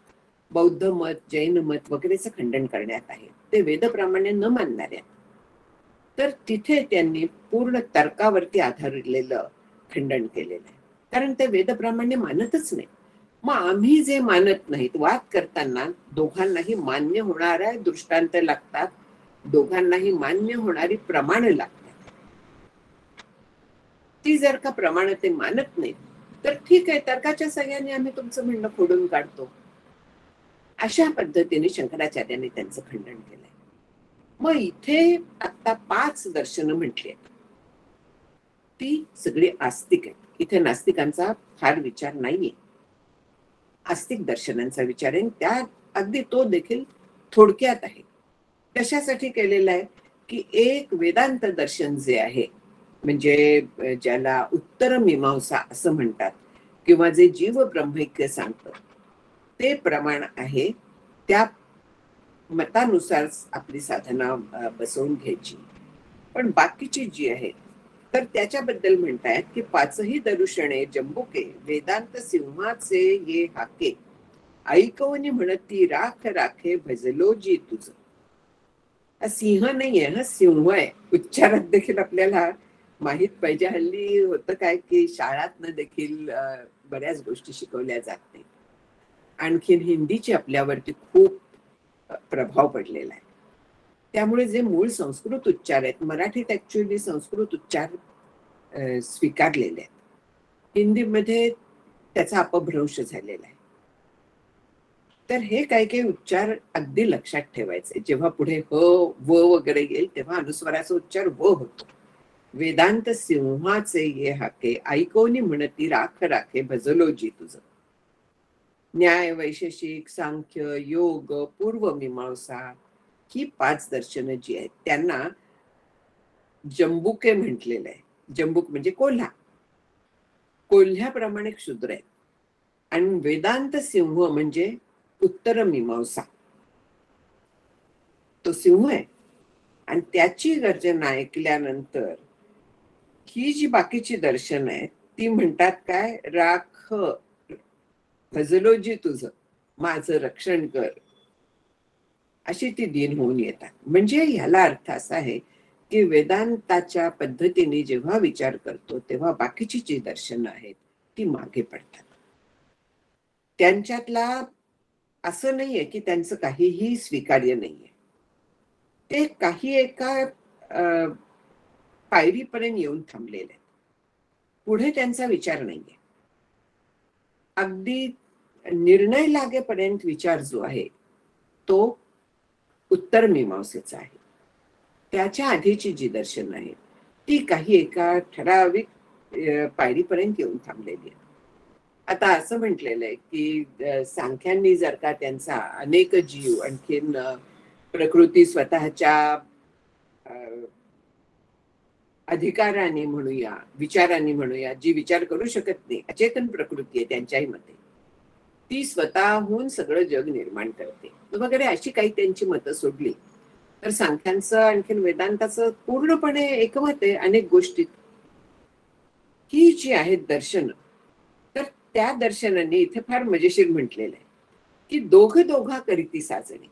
बौद्ध मत, जैन मत वगैरेचं खंडन करण्यात आहे, ते वेदप्रमाणे न मानणाऱ्या. तर तिथे त्यांनी पूर्ण तर्कावरती आधारलेलं खंडन केलेलं आहे, कारण ते वेदप्रमाणे मानतच नाही. मग आम्ही जे मानत नाहीत, वाद करताना दोघांनाही मान्य होणाऱ्या दृष्टांत लागतात, दोघांनाही मान्य होणारी प्रमाण लागतात. ती जर का प्रमाण ते मानत नाहीत तर ठीक आहे, तर्काच्या सहाय्याने आम्ही तुमचं म्हणणं खोडून काढतो. अशा पद्धतीने शंकराचार्यांनी त्यांचं खंडन केलंय. मग इथे आता 5 दर्शनं म्हटली आहेत, ती सगळी आस्तिक आहेत. इथे नास्तिकांचा फार विचार नाहीये, आस्तिक दर्शनांचा विचार आहे. त्या अगदी तो देखील थोडक्यात आहे. कशासाठी केलेला आहे की एक वेदांत दर्शन जे आहे, म्हणजे ज्याला उत्तर मीमांसा असं म्हणतात, किंवा जे जीव ब्रह्मैक्य सांगतं, ते प्रमाण आहे. त्या मतानुसार आपली साधना बसवून घ्यायची. पण बाकीची जी आहे, तर त्याच्याबद्दल म्हणतायत की 5ही दर्शने जंबुके वेदांत सिंहाचे ये हाके, ऐकवनी म्हणती राख राखे भजलो जी तुझ. हा सिंह नाहीये, हा सिंह आहे. उच्चारात देखील आपल्याला माहित पाहिजे. हल्ली होतं काय की शाळातनं देखील बऱ्याच गोष्टी शिकवल्या जात नाही. आणखीन हिंदीचे आपल्यावरती खूप प्रभाव पडलेला आहे. त्यामुळे जे मूळ संस्कृत उच्चार आहेत, मराठीत ऍक्च्युअली संस्कृत उच्चार स्वीकारलेले आहेत, हिंदीमध्ये त्याचा अपभ्रंश झालेला आहे. तर हे काही काही उच्चार अगदी लक्षात ठेवायचे. जेव्हा पुढे ह व वगैरे येईल तेव्हा अनुस्वाराचा उच्चार व होतो. वेदांत सिंहाचे ये हाके, ऐकवनी म्हणती राख राखे भजलो जी तुझ. न्याय, वैशेषिक, सांख्य, योग, पूर्व मीमांसा ही 5 दर्शनं जी आहेत त्यांना जंबुके म्हटलेलं आहे. जंबुक म्हणजे कोल्हा, कोल्ह्याप्रमाणे क्षुद्र आहेत. आणि वेदांत सिंह म्हणजे उत्तर मीमांसा, तो सिंह आहे. आणि त्याची गर्जना ऐकल्यानंतर ही जी बाकीची दर्शन आहेत ती म्हणतात काय, राख भजलो जी तुझं, माझं रक्षण कर, अशी ती दीन होऊन येतात. म्हणजे ह्याला अर्थ असा आहे की वेदांताच्या पद्धतीने जेव्हा विचार करतो तेव्हा बाकीची जी दर्शनं आहेत ती मागे पडतात. त्यांच्यातला असं नाहीये की त्यांचं काहीही स्वीकार्य नाहीये. ते काही एका पायरीपर्यंत येऊन थांबलेले आहेत. पुढे त्यांचा विचार नाहीये. अगदी निर्णय लागेपर्यंत विचार जो आहे तो उत्तर मीमांसेचा आहे. त्याच्या आधीची जी दर्शन आहे ती काही एका ठराविक पायरीपर्यंत येऊन थांबलेली आहे. आता असं म्हटलेलं आहे की सांख्यांनी जर का त्यांचा अनेक जीव आणखीन प्रकृती स्वतःच्या अधिकाराने म्हणूया, विचारांनी म्हणूया, जी विचार करू शकत नाही, अचेतन प्रकृती आहे त्यांच्याही मते, ती स्वतःहून सगळं जग निर्माण करते वगैरे, अशी काही त्यांची मतं सोडली तर सांख्यांचं आणखीन वेदांताचं पूर्णपणे एकमत आहे अनेक गोष्टीत. ही जी आहेत दर्शन, तर त्या दर्शनाने इथे फार मजेशीर म्हटलेलं आहे की दोघं दोघा करीती साजणी.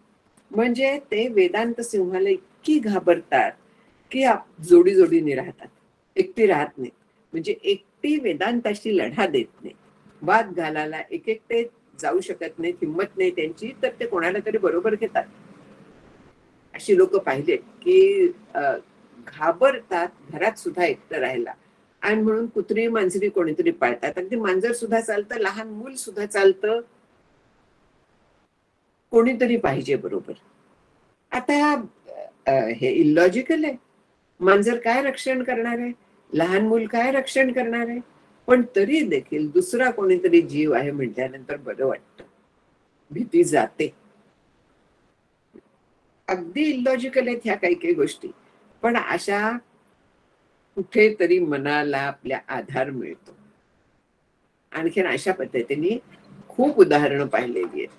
म्हणजे ते वेदांत सिंहाला इतकी घाबरतात की जोडी जोडीने राहतात, एकटी राहत नाही. म्हणजे एकटी वेदांताशी लढा देत नाही, वाद घालायला एक एकटे जाऊ शकत नाही, हिंमत नाही त्यांची, तर ते कोणाला तरी बरोबर घेतात. अशी लोक पाहिलेत की घाबरतात घरात सुद्धा एकटं राहायला, आणि म्हणून कुत्री मांजरी कोणीतरी पाळतात. अगदी मांजर सुद्धा चालतं, लहान मूल सुद्धा चालतं, कोणीतरी पाहिजे बरोबर. आता हे इलॉजिकल आहे. मांजर काय रक्षण करणार आहे, लहान मूल काय रक्षण करणार आहे, पण तरी देखील दुसरा कोणीतरी जीव आहे म्हटल्यानंतर बरं वाटतं, भीती जाते. अगदी इलॉजिकल आहेत ह्या काही काही गोष्टी, पण अशा कुठेतरी मनाला आपल्या आधार मिळतो. आणखीन अशा पद्धतीने खूप उदाहरणं पाहिलेली आहेत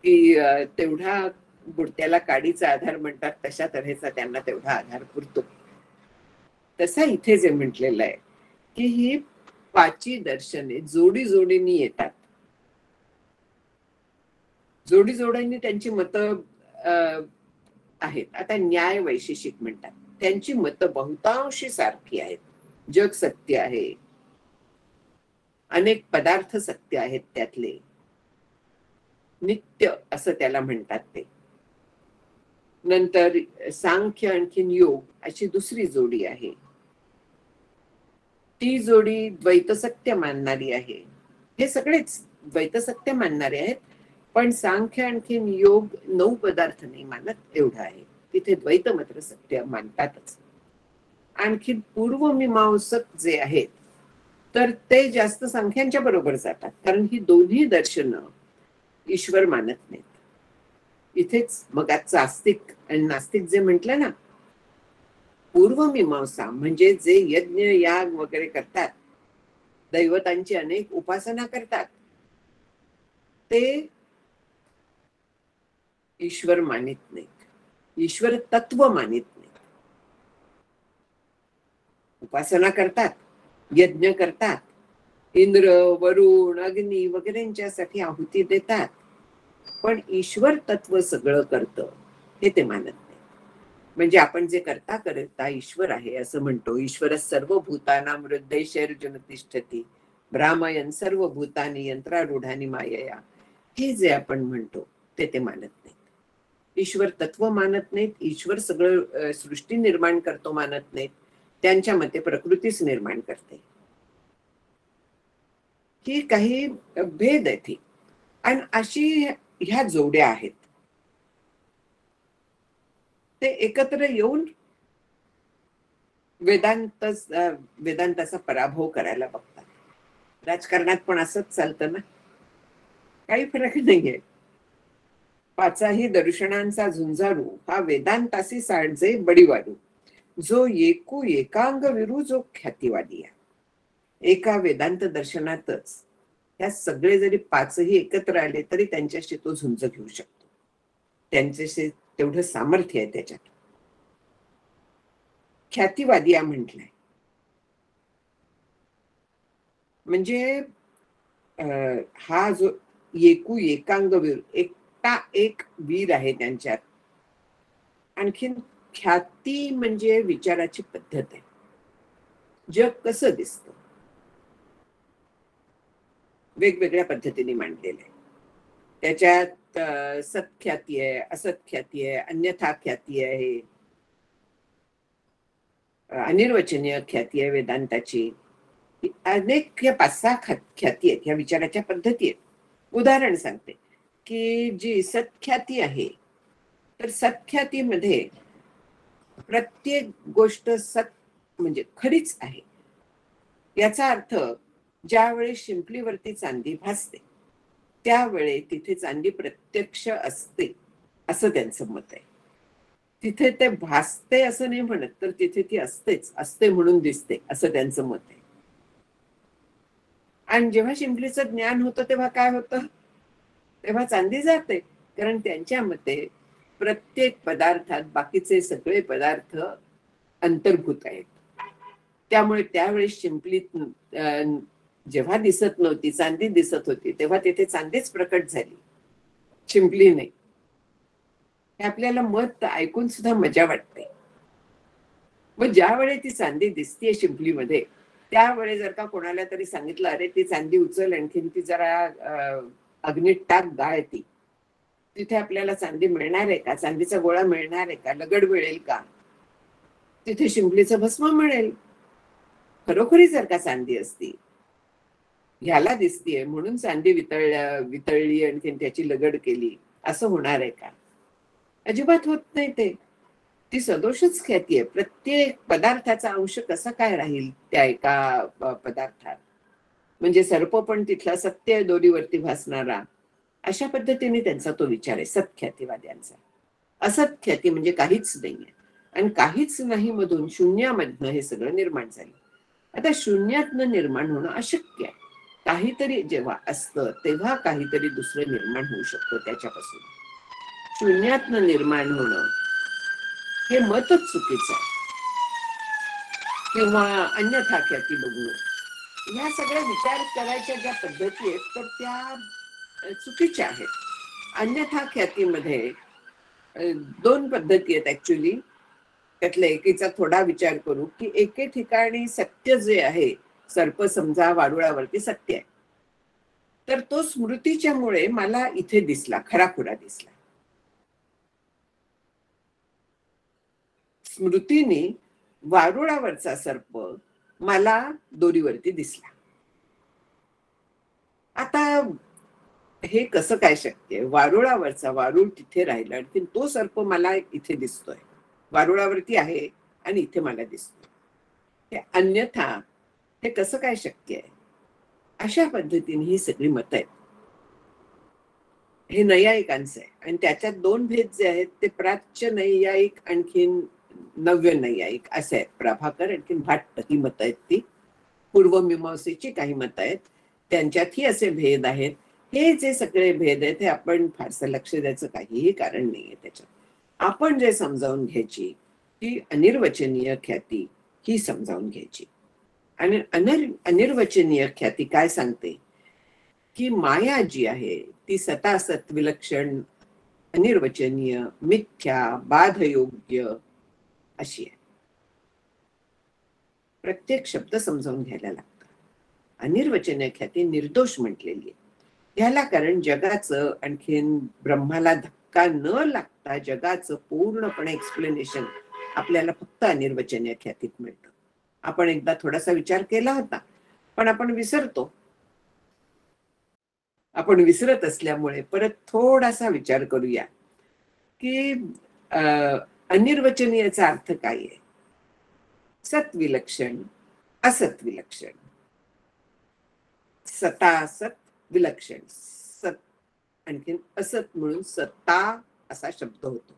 की तेवढा बुडत्याला काडीचा आधार म्हणतात, तशा तऱ्हेचा त्यांना तेवढा आधार पुरतो. तसा इथे जे म्हटलेलं आहे की ही 5 दर्शने जोडी जोडीने येतात, जोडी जोडीने त्यांची मतं आहेत. आता न्याय वैशेषिक म्हणतात, त्यांची मतं बहुतांशी सारखी आहेत. जग सत्य आहे, अनेक पदार्थ सत्य आहेत, त्यातले नित्य असं त्याला म्हणतात ते. नंतर सांख्य आणखीन योग अशी दुसरी जोडी आहे, ती जोडी द्वैतसत्य मानणारी आहे. हे सगळेच द्वैतसत्य मानणारे आहेत, पण सांख्य आणखीन योग 9 पदार्थ नाही मानत एवढं आहे. तिथे द्वैत मात्र सत्य मानतातच. आणखी पूर्वमीमांसक जे आहेत तर ते जास्त संख्यांच्या बरोबर जातात, कारण ही दोन्ही दर्शनं ईश्वर मानत नाहीत. इथेच मग आजचं आस्तिक आणि नास्तिक जे म्हटलं ना, पूर्वमीमांसा म्हणजे जे यज्ञ याग वगैरे करतात, दैवतांची अनेक उपासना करतात, ते ईश्वर मानित नाहीत, ईश्वर तत्व मानित नाहीत. उपासना करतात, यज्ञ करतात, इंद्र वरुण अग्नी वगैरेंच्यासाठी आहुती देतात, पण ईश्वर तत्व सगळं करतं हे ते मानत नाही. म्हणजे आपण जे करता करता ईश्वर आहे असं म्हणतो, ईश्वर सर्व भूतानां हृदयेषु तिष्ठती भ्रामयन् सर्व भूतानि यंत्रारूढानि मायया, हे जे आपण म्हणतो ते मानत नाहीत. ईश्वर तत्व मानत नाहीत, ईश्वर सगळं सृष्टी निर्माण करतो मानत नाहीत. त्यांच्या मते प्रकृतीच निर्माण करते. ही काही भेद आहेत. आणि अशी ह्या जोड्या आहेत, ते एकत्र येऊन वेदांताचा पराभव करायला बघतात. राजकारणात पण असंच चालतं ना, काही फरक नाहीये. पाचाही दर्शनांचा झुंजारू हा वेदांतासी सांडजे बडीवारू, जो एकू एकांग विरू जो ख्यातिवादी. एका वेदांत दर्शनातच ह्या सगळे जरी पाचही एकत्र आले तरी त्यांच्याशी तो झुंज घेऊ शकतो. त्यांच्याशी तेवढं सामर्थ्य आहे त्याच्यात. ख्यातिवादी म्हटलंय म्हणजे हा जो एकू एकांग वीर, एकटा एक वीर आहे त्यांच्यात. आणखीन ख्याती म्हणजे विचाराची पद्धत आहे. जग कसं दिसतं वेगवेगळ्या पद्धतीने मांडलेलं आहे. त्याच्यात सत्ख्याती आहे, असत्ख्याती आहे, अन्यथा ख्याती आहे, अनिर्वचनीय ख्याती आहे वेदांताची. अनेक या 5-6 ख्याती आहेत, ह्या विचाराच्या पद्धती आहेत. उदाहरण सांगते की जी सत्ख्याती आहे, तर सत्ख्यातीमध्ये प्रत्येक गोष्ट सत म्हणजे खरीच आहे. याचा अर्थ ज्यावेळी शिंपलीवरती चांदी भासते त्यावेळी तिथे चांदी प्रत्यक्ष असते असं त्यांचं मत आहे. तिथे ते भासते असं नाही म्हणत, तर तिथे ती असतेच, असते म्हणून दिसते असं त्यांचं मत आहे. आणि जेव्हा शिंपलीचं ज्ञान होतं तेव्हा काय होतं, तेव्हा चांदी जाते, कारण त्यांच्या मते प्रत्येक पदार्थात बाकीचे सगळे पदार्थ अंतर्भूत आहेत. त्यामुळे त्यावेळी शिंपलीत जेव्हा दिसत नव्हती, चांदी दिसत होती, तेव्हा तिथे चांदीच प्रकट झाली, शिंपली नाही. हे आपल्याला मत ऐकून सुद्धा मजा वाटते. मग ज्यावेळी ती चांदी दिसतीये शिंपलीमध्ये, त्यावेळी जर का कोणाला तरी सांगितलं, अरे ती चांदी उचल, आणखीन ती जरा अग्नीत टाक, गाळ ती, तिथे आपल्याला चांदी मिळणार आहे का, चांदीचा गोळा मिळणार आहे का, लगड मिळेल का, तिथे शिंपलीचं भस्म मिळेल. खरोखरी जर का चांदी असती, ह्याला दिसतीये म्हणून चांदी वितळली आणखीन त्याची लगड केली, असं होणार आहे का? अजिबात होत नाही. ते ती सदोषच ख्याती आहे. प्रत्येक पदार्थाचा अंश कसा काय राहील त्या एका पदार्थात. म्हणजे सर्प पण तिथला सत्य दोरीवरती भासणारा, अशा पद्धतीने त्यांचा तो विचार आहे सत्ख्यातीवाद्यांचा. असत्ख्याती म्हणजे काहीच नाहीये, आणि काहीच नाही मधून शून्यामधनं हे सगळं निर्माण झालं. आता शून्यातनं निर्माण होणं अशक्य आहे. काहीतरी जेव्हा असतं तेव्हा काहीतरी दुसरं निर्माण होऊ शकतं त्याच्यापासून. शून्यातनं निर्माण होणं हे मतच चुकीचं आहे. किंवा अन्यथा ख्याती बघणं, ह्या सगळ्या विचार करायच्या ज्या पद्धती आहेत तर त्या चुकीच्या आहेत. अन्यथा ख्यातीमध्ये 2 पद्धती आहेत ऍक्च्युली. त्यातल्या एकीचा थोडा विचार करू की एके ठिकाणी सत्य जे आहे, सर्प समजा वारुळावरती सत्य आहे, तर तो स्मृतीच्या मुळे मला इथे दिसला, खराखुरा दिसला. स्मृतीने वारुळावरचा सर्प मला दोरीवरती दिसला. आता हे कसं काय शक्य आहे? वारुळावरचा वारुळ तिथे राहिला, आणखी तो सर्प मला इथे दिसतोय, वारुळावरती आहे आणि इथे मला दिसतोय, हे अन्यथा हे कसं काय शक्य आहे? अशा पद्धतीने ही सगळी मतं आहेत. हे नैयायिकांचं आहे आणि त्याच्यात दोन भेद जे आहेत ते प्राच्य नैयायिक आणखीन नव्य नैयायिक असे आहेत. प्रभाकर आणखीन भाट्ट ही मतं आहेत. ती पूर्वमीमांसेची काही मतं आहेत, त्यांच्यातही असे भेद आहेत. हे जे सगळे भेद आहेत हे आपण फारसं लक्ष द्यायचं काहीही कारण नाहीये त्याच्यात. आपण जे समजावून घ्यायची ती अनिर्वचनीय ख्याती ही समजावून घ्यायची. आणि अनिर्वचनीय ख्याती काय सांगते की माया जी आहे ती सतासत विलक्षण अनिर्वचनीय मिथ्या बाधयोग्य अशी आहे. प्रत्येक शब्द समजावून घ्यायला लागतं. अनिर्वचनीय ख्याती निर्दोष म्हटलेली आहे. ह्याला कारण जगाचं आणखीन ब्रह्माला धक्का न लागता जगाचं पूर्णपणे एक्सप्लेनेशन आपल्याला फक्त अनिर्वचनीय ख्यातीत मिळतं. आपण एकदा थोडासा विचार केला होता, पण आपण विसरतो. आपण विसरत असल्यामुळे परत थोडासा विचार करूया की अनिर्वचनीयचा अर्थ काय आहे. सत्विलक्षण, असत विलक्षण, सतासत विलक्षण, सत आणखीन असत म्हणून सत्ता असा शब्द होतो.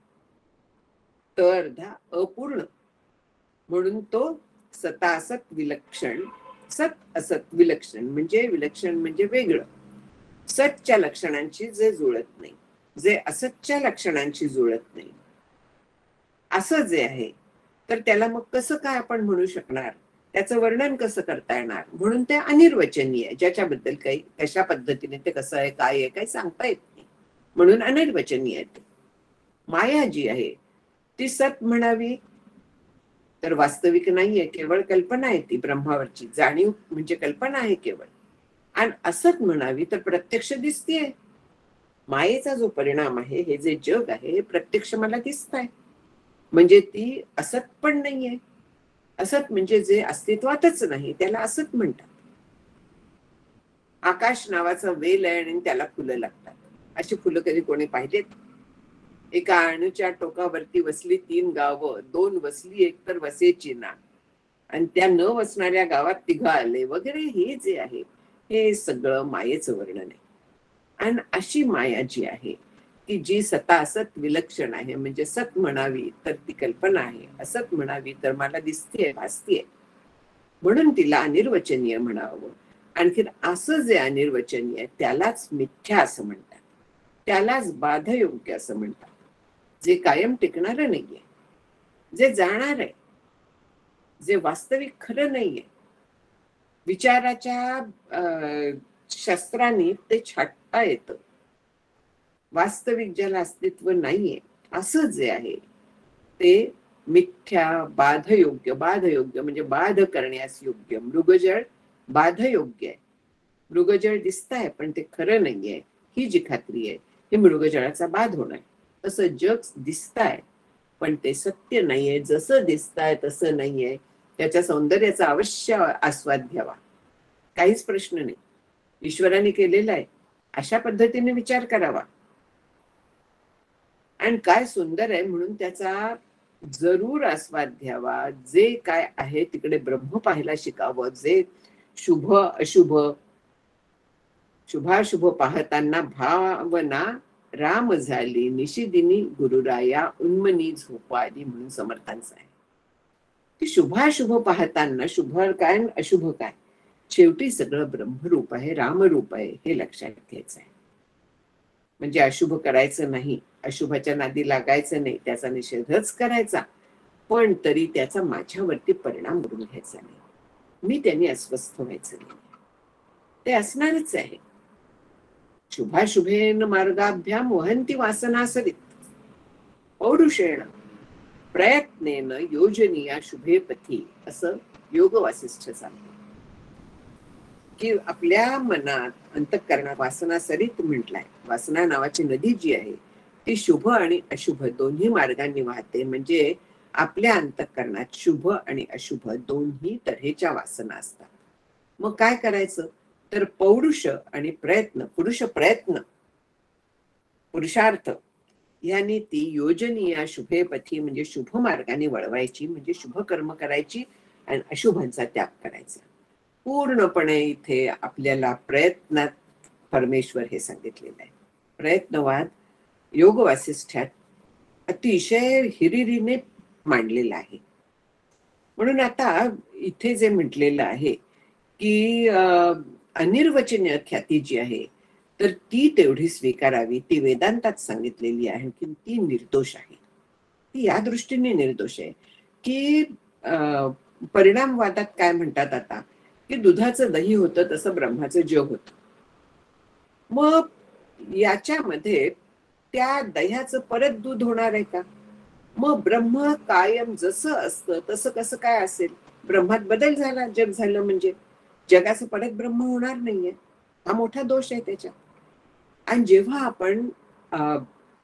त अर्धा अपूर्ण म्हणून तो सतासत विलक्षण, सत असत विलक्षण म्हणजे विलक्षण म्हणजे वेगळं, सतच्या लक्षणांची जे जुळत नाही, जे असतच्या लक्षणांची जुळत नाही असं जे आहे, तर त्याला मग कसं काय आपण म्हणू शकणार, त्याचं वर्णन कसं करता येणार. म्हणून ते अनिर्वचनीय आहे, ज्याच्याबद्दल काही कशा पद्धतीने ते कसं आहे काय आहे काही सांगता येत नाही, म्हणून अनिर्वचनीय आहे. माया जी आहे ती सत म्हणावी तर वास्तविक नाहीये, केवळ कल्पना आहे. ती ब्रह्मावरची जाणीव म्हणजे कल्पना आहे केवळ. आणि असत म्हणावी तर प्रत्यक्ष दिसतीये. मायेचा जो परिणाम आहे, हे जे जग आहे हे प्रत्यक्ष मला दिसत आहे, म्हणजे ती असत पण नाहीये. असत म्हणजे जे अस्तित्वातच नाही त्याला असत म्हणतात. आकाश नावाचा वेल आहे आणि त्याला फुलं लागतात. अशी फुलं कधी कोणी पाहिलेत? एका अणूच्या टोकावरती वसली 3 गावं, 2 वसली एक तर वसेची ना, आणि त्या न वसणाऱ्या गावात 3 आले वगैरे. हे जे आहे हे सगळं मायेचं वर्णन आहे. आणि अशी माया जी आहे की जी सतासत विलक्षण आहे, म्हणजे सत म्हणावी तर ती कल्पना आहे, असत म्हणावी तर मला दिसतेय भासतीये, म्हणून तिला अनिर्वचनीय म्हणावं. आणखीन असं जे अनिर्वचनीय त्यालाच मिथ्या असं म्हणतात, त्यालाच बाधयोग्य असं म्हणतात, जे कायम टिकणारं नाहीये, जे जाणार आहे, जे वास्तविक खरं नाहीये. विचाराच्या शस्त्रांनी ते छाटता येतं. वास्तविक ज्याला अस्तित्व नाहीये असं जे आहे ते मिथ्या बाधयोग्य. बाधयोग्य म्हणजे बाध करण्यास योग्य. मृगजळ बाधयोग्य आहे. मृगजळ दिसतंय पण ते खरं नाहीये, ही जी खात्री आहे ही मृगजळाचा बाध होणार. तसं जग दिसतंय पण ते सत्य नाहीये. जसं दिसतंय तसं नाहीये. त्याच्या सौंदर्याचा अवश्य आस्वाद घ्यावा, काहीच प्रश्न नाही. ईश्वराने केलेला आहे, अशा पद्धतीने विचार करावा आणि काय सुंदर आहे म्हणून त्याचा जरूर आस्वाद घ्यावा. जे काय आहे तिकडे ब्रह्म पाहायला शिकावं. जे शुभ अशुभ, शुभाशुभ पाहताना भावना राम झाली, निशिदिनी गुरुराया उन्मनी झोपाली म्हणून समर्थांचं आहे. की शुभाशुभ पाहताना शुभ काय अशुभ काय, शेवटी सगळं ब्रह्मरूप आहे, रामरूप आहे हे लक्षात घ्यायचं आहे. म्हणजे अशुभ करायचं नाही, अशुभाच्या नादी लागायचं नाही, त्याचा निषेधच करायचा, पण तरी त्याचा माझ्यावरती परिणाम करून घ्यायचा नाही. मी त्यांनी अस्वस्थ व्हायचं नाही. ते असणारच आहे. शुभाशुभेन मार्गाभ्याम वहंती वासना सरित पौरुषेण प्रयत्नेन योजनीया शुभे पथी असं योग वासिष्ठ सांगतो. की आपल्या मनात अंतःकरणात वासना सरित म्हटलाय. वासना नावाची नदी जी आहे ती शुभ आणि अशुभ दोन्ही मार्गांनी वाहते. म्हणजे आपल्या अंतःकरणात शुभ आणि अशुभ दोन्ही तऱ्हेच्या वासना असतात. मग काय करायचं तर पौरुष आणि प्रयत्न, पुरुष प्रयत्न पुरुषार्थ ह्यानी ती योजनीय शुभे पथी म्हणजे शुभ मार्गाने वळवायची, म्हणजे शुभ कर्म करायची आणि अशुभांचा त्याग करायचा. पूर्णपणे इथे आपल्याला प्रयत्नात परमेश्वर हे सांगितलेलं आहे. प्रयत्नवाद योग वासिष्ठ्यात अतिशय हिरिरीने मांडलेला आहे. म्हणून आता इथे जे म्हटलेलं आहे की अनिर्वचनीय ख्याती जी आहे तर ती तेवढी स्वीकारावी, ती वेदांतात सांगितलेली आहे की ती निर्दोष आहे. ती या दृष्टीने निर्दोष आहे की परिणामवादात काय म्हणतात आता की दुधाचं दही होतं तसं ब्रह्माचं जग होतं. मग याच्यामध्ये त्या दह्याचं परत दूध होणार आहे का? मग ब्रह्म कायम जसं असतं तसं कसं काय असेल? ब्रह्मात बदल झाला, जग झालं म्हणजे जगाचं परत ब्रह्म होणार नाहीये. हा मोठा दोष आहे त्याच्यात. आणि जेव्हा आपण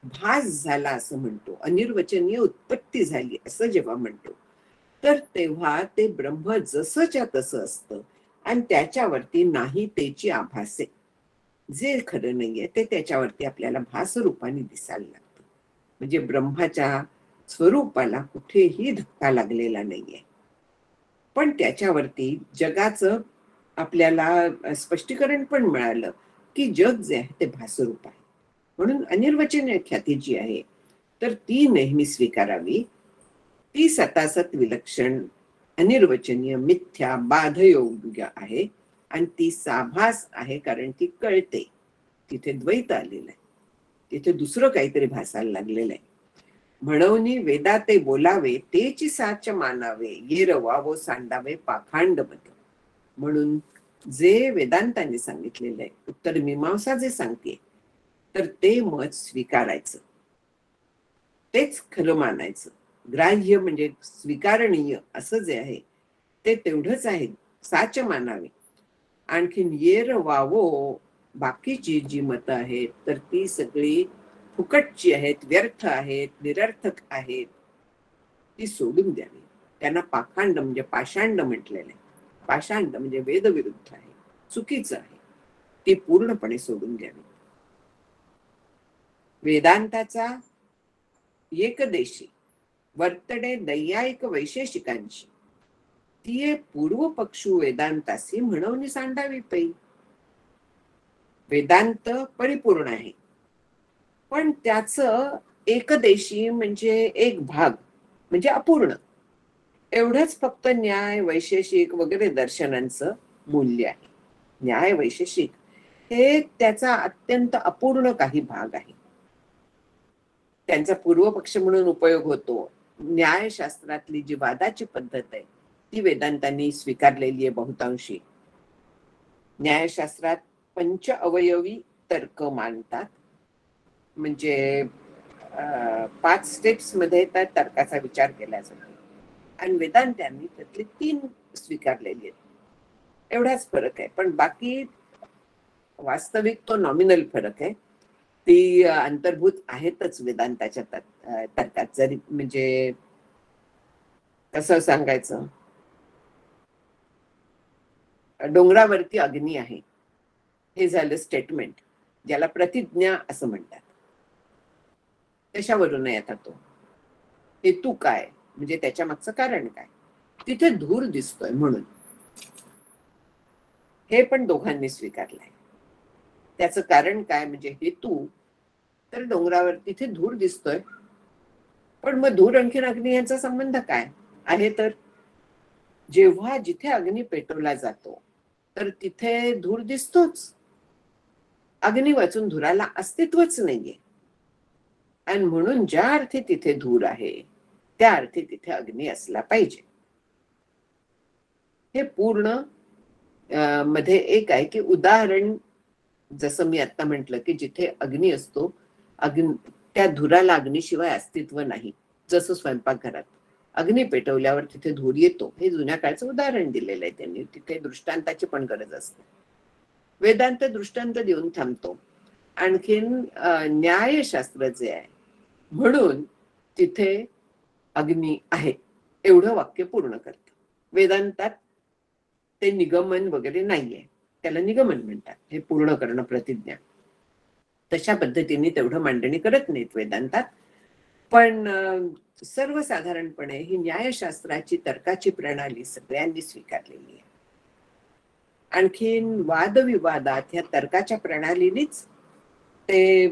भास झाला असं म्हणतो, अनिर्वचनीय उत्पत्ती झाली असं जेव्हा म्हणतो, तर तेव्हा ते ब्रह्म जसंच्या तसं असतं आणि त्याच्यावरती नाही त्याची आभास आहे. जे खरं नाहीये ते त्याच्यावरती आपल्याला भास रूपाने दिसायला लागतं. म्हणजे ब्रह्माच्या स्वरूपाला कुठेही धक्का लागलेला नाहीये. पण त्याच्यावरती जगाचं आपल्याला स्पष्टीकरण पण मिळालं की जग जे आहे ते भासरूप आहे. म्हणून अनिर्वचनीय ख्याती जी आहे तर ती नेहमी स्वीकारावी. ती सतासत विलक्षण अनिर्वचनीय मिथ्या बाधयोग्य आहे आणि ती साभास आहे, कारण ती कळते. तिथे द्वैत आलेलं आहे, तिथे दुसरं काहीतरी भासायला लागलेलं आहे. म्हणून वेदा ते बोलावे तेची साच मानावे, ये रवावो सांडावे पाखांड मत. म्हणून जे वेदांतांनी सांगितलेलं आहे, उत्तर मीमांसा जे सांगते तर ते मत स्वीकारायचं, तेच खरं मानायचं. ग्राह्य म्हणजे स्वीकारणीय असं जे आहे ते तेवढंच आहे, साच मानावे. आणखीन येर वावो बाकीची जी मतं आहेत तर ती सगळी फुकटची आहेत, व्यर्थ आहेत, निरर्थक आहेत, ती सोडून द्यावी. त्यांना पाखांड म्हणजे पाषांड म्हटलेलं आहे. पाषांड म्हणजे वेदविरुद्ध आहे, चुकीचं आहे, ती पूर्णपणे सोडून द्यावी. वेदांताचा एकदेशी वर्तडे दैयायिक वैशेषिकांची ती पूर्व पक्षू वेदांतासी म्हणून सांडावी पै. वेदांत परिपूर्ण आहे पण त्याचं एकदेशी म्हणजे एक भाग म्हणजे अपूर्ण, एवढंच फक्त न्याय वैशेषिक वगैरे दर्शनांचं मूल्य आहे. न्याय वैशेषिक हे त्याचा अत्यंत अपूर्ण काही भाग आहे, त्यांचा पूर्व पक्ष म्हणून उपयोग होतो. न्यायशास्त्रातली जी वादाची पद्धत आहे ती वेदांतांनी स्वीकारलेली आहे बहुतांशी. न्यायशास्त्रात पंच अवयवी तर्क मानतात, म्हणजे 5 स्टेप्स मध्ये त्या तर्काचा विचार केला जातो आणि वेदांतांनी त्यातले 3 स्वीकारलेली आहेत. एवढाच फरक आहे, पण बाकी वास्तविक तो नॉमिनल फरक आहे. ती अंतर्भूत आहेतच वेदांताच्या तर्कात. जरी म्हणजे कसं सांगायचं, डोंगरावरती अग्नी आहे हे झालं स्टेटमेंट, ज्याला प्रतिज्ञा असं म्हणतात. त्याच्यावरून येतात तो हेतू काय म्हणजे त्याच्या मागचं कारण काय. तिथे धूर दिसतोय म्हणून हे पण दोघांनी स्वीकारलंय. त्याचं कारण काय म्हणजे हेतू, तर डोंगरावर तिथे धूर दिसतोय, पण मग धूर आणखीन अग्नी यांचा संबंध काय आहे, तर जेव्हा जिथे अग्नी पेटवला जातो तर तिथे धूर दिसतोच. अग्नी वाचून धुराला अस्तित्वच नाहीये आणि म्हणून ज्या अर्थी तिथे धूर आहे त्या अर्थी तिथे अग्नी असला पाहिजे. हे पूर्ण मध्ये एक आहे की उदाहरण, जसं मी आता म्हटलं की जिथे अग्नी असतो त्या धुराला अग्नीशिवाय अस्तित्व नाही. जसं स्वयंपाकघरात अग्नी पेटवल्यावर तिथे धूर येतो, हे जुन्या काळचं उदाहरण दिलेलं आहे त्यांनी. तिथे दृष्टांताची पण गरज असते. वेदांत दृष्टांत देऊन थांबतो. आणखीन न्यायशास्त्र जे आहे म्हणून तिथे अग्नी आहे एवढं वाक्य पूर्ण करतं. वेदांतात ते निगमन वगैरे नाहीये, त्याला निगमन म्हणतात, हे पूर्ण करणं प्रतिज्ञा. तशा पद्धतीने तेवढं मांडणी करत नाहीत वेदांतात. पण सर्वसाधारणपणे ही न्यायशास्त्राची तर्काची प्रणाली सगळ्यांनी स्वीकारलेली आहे. आणखीन वादविवादात ह्या तर्काच्या प्रणालीनेच ते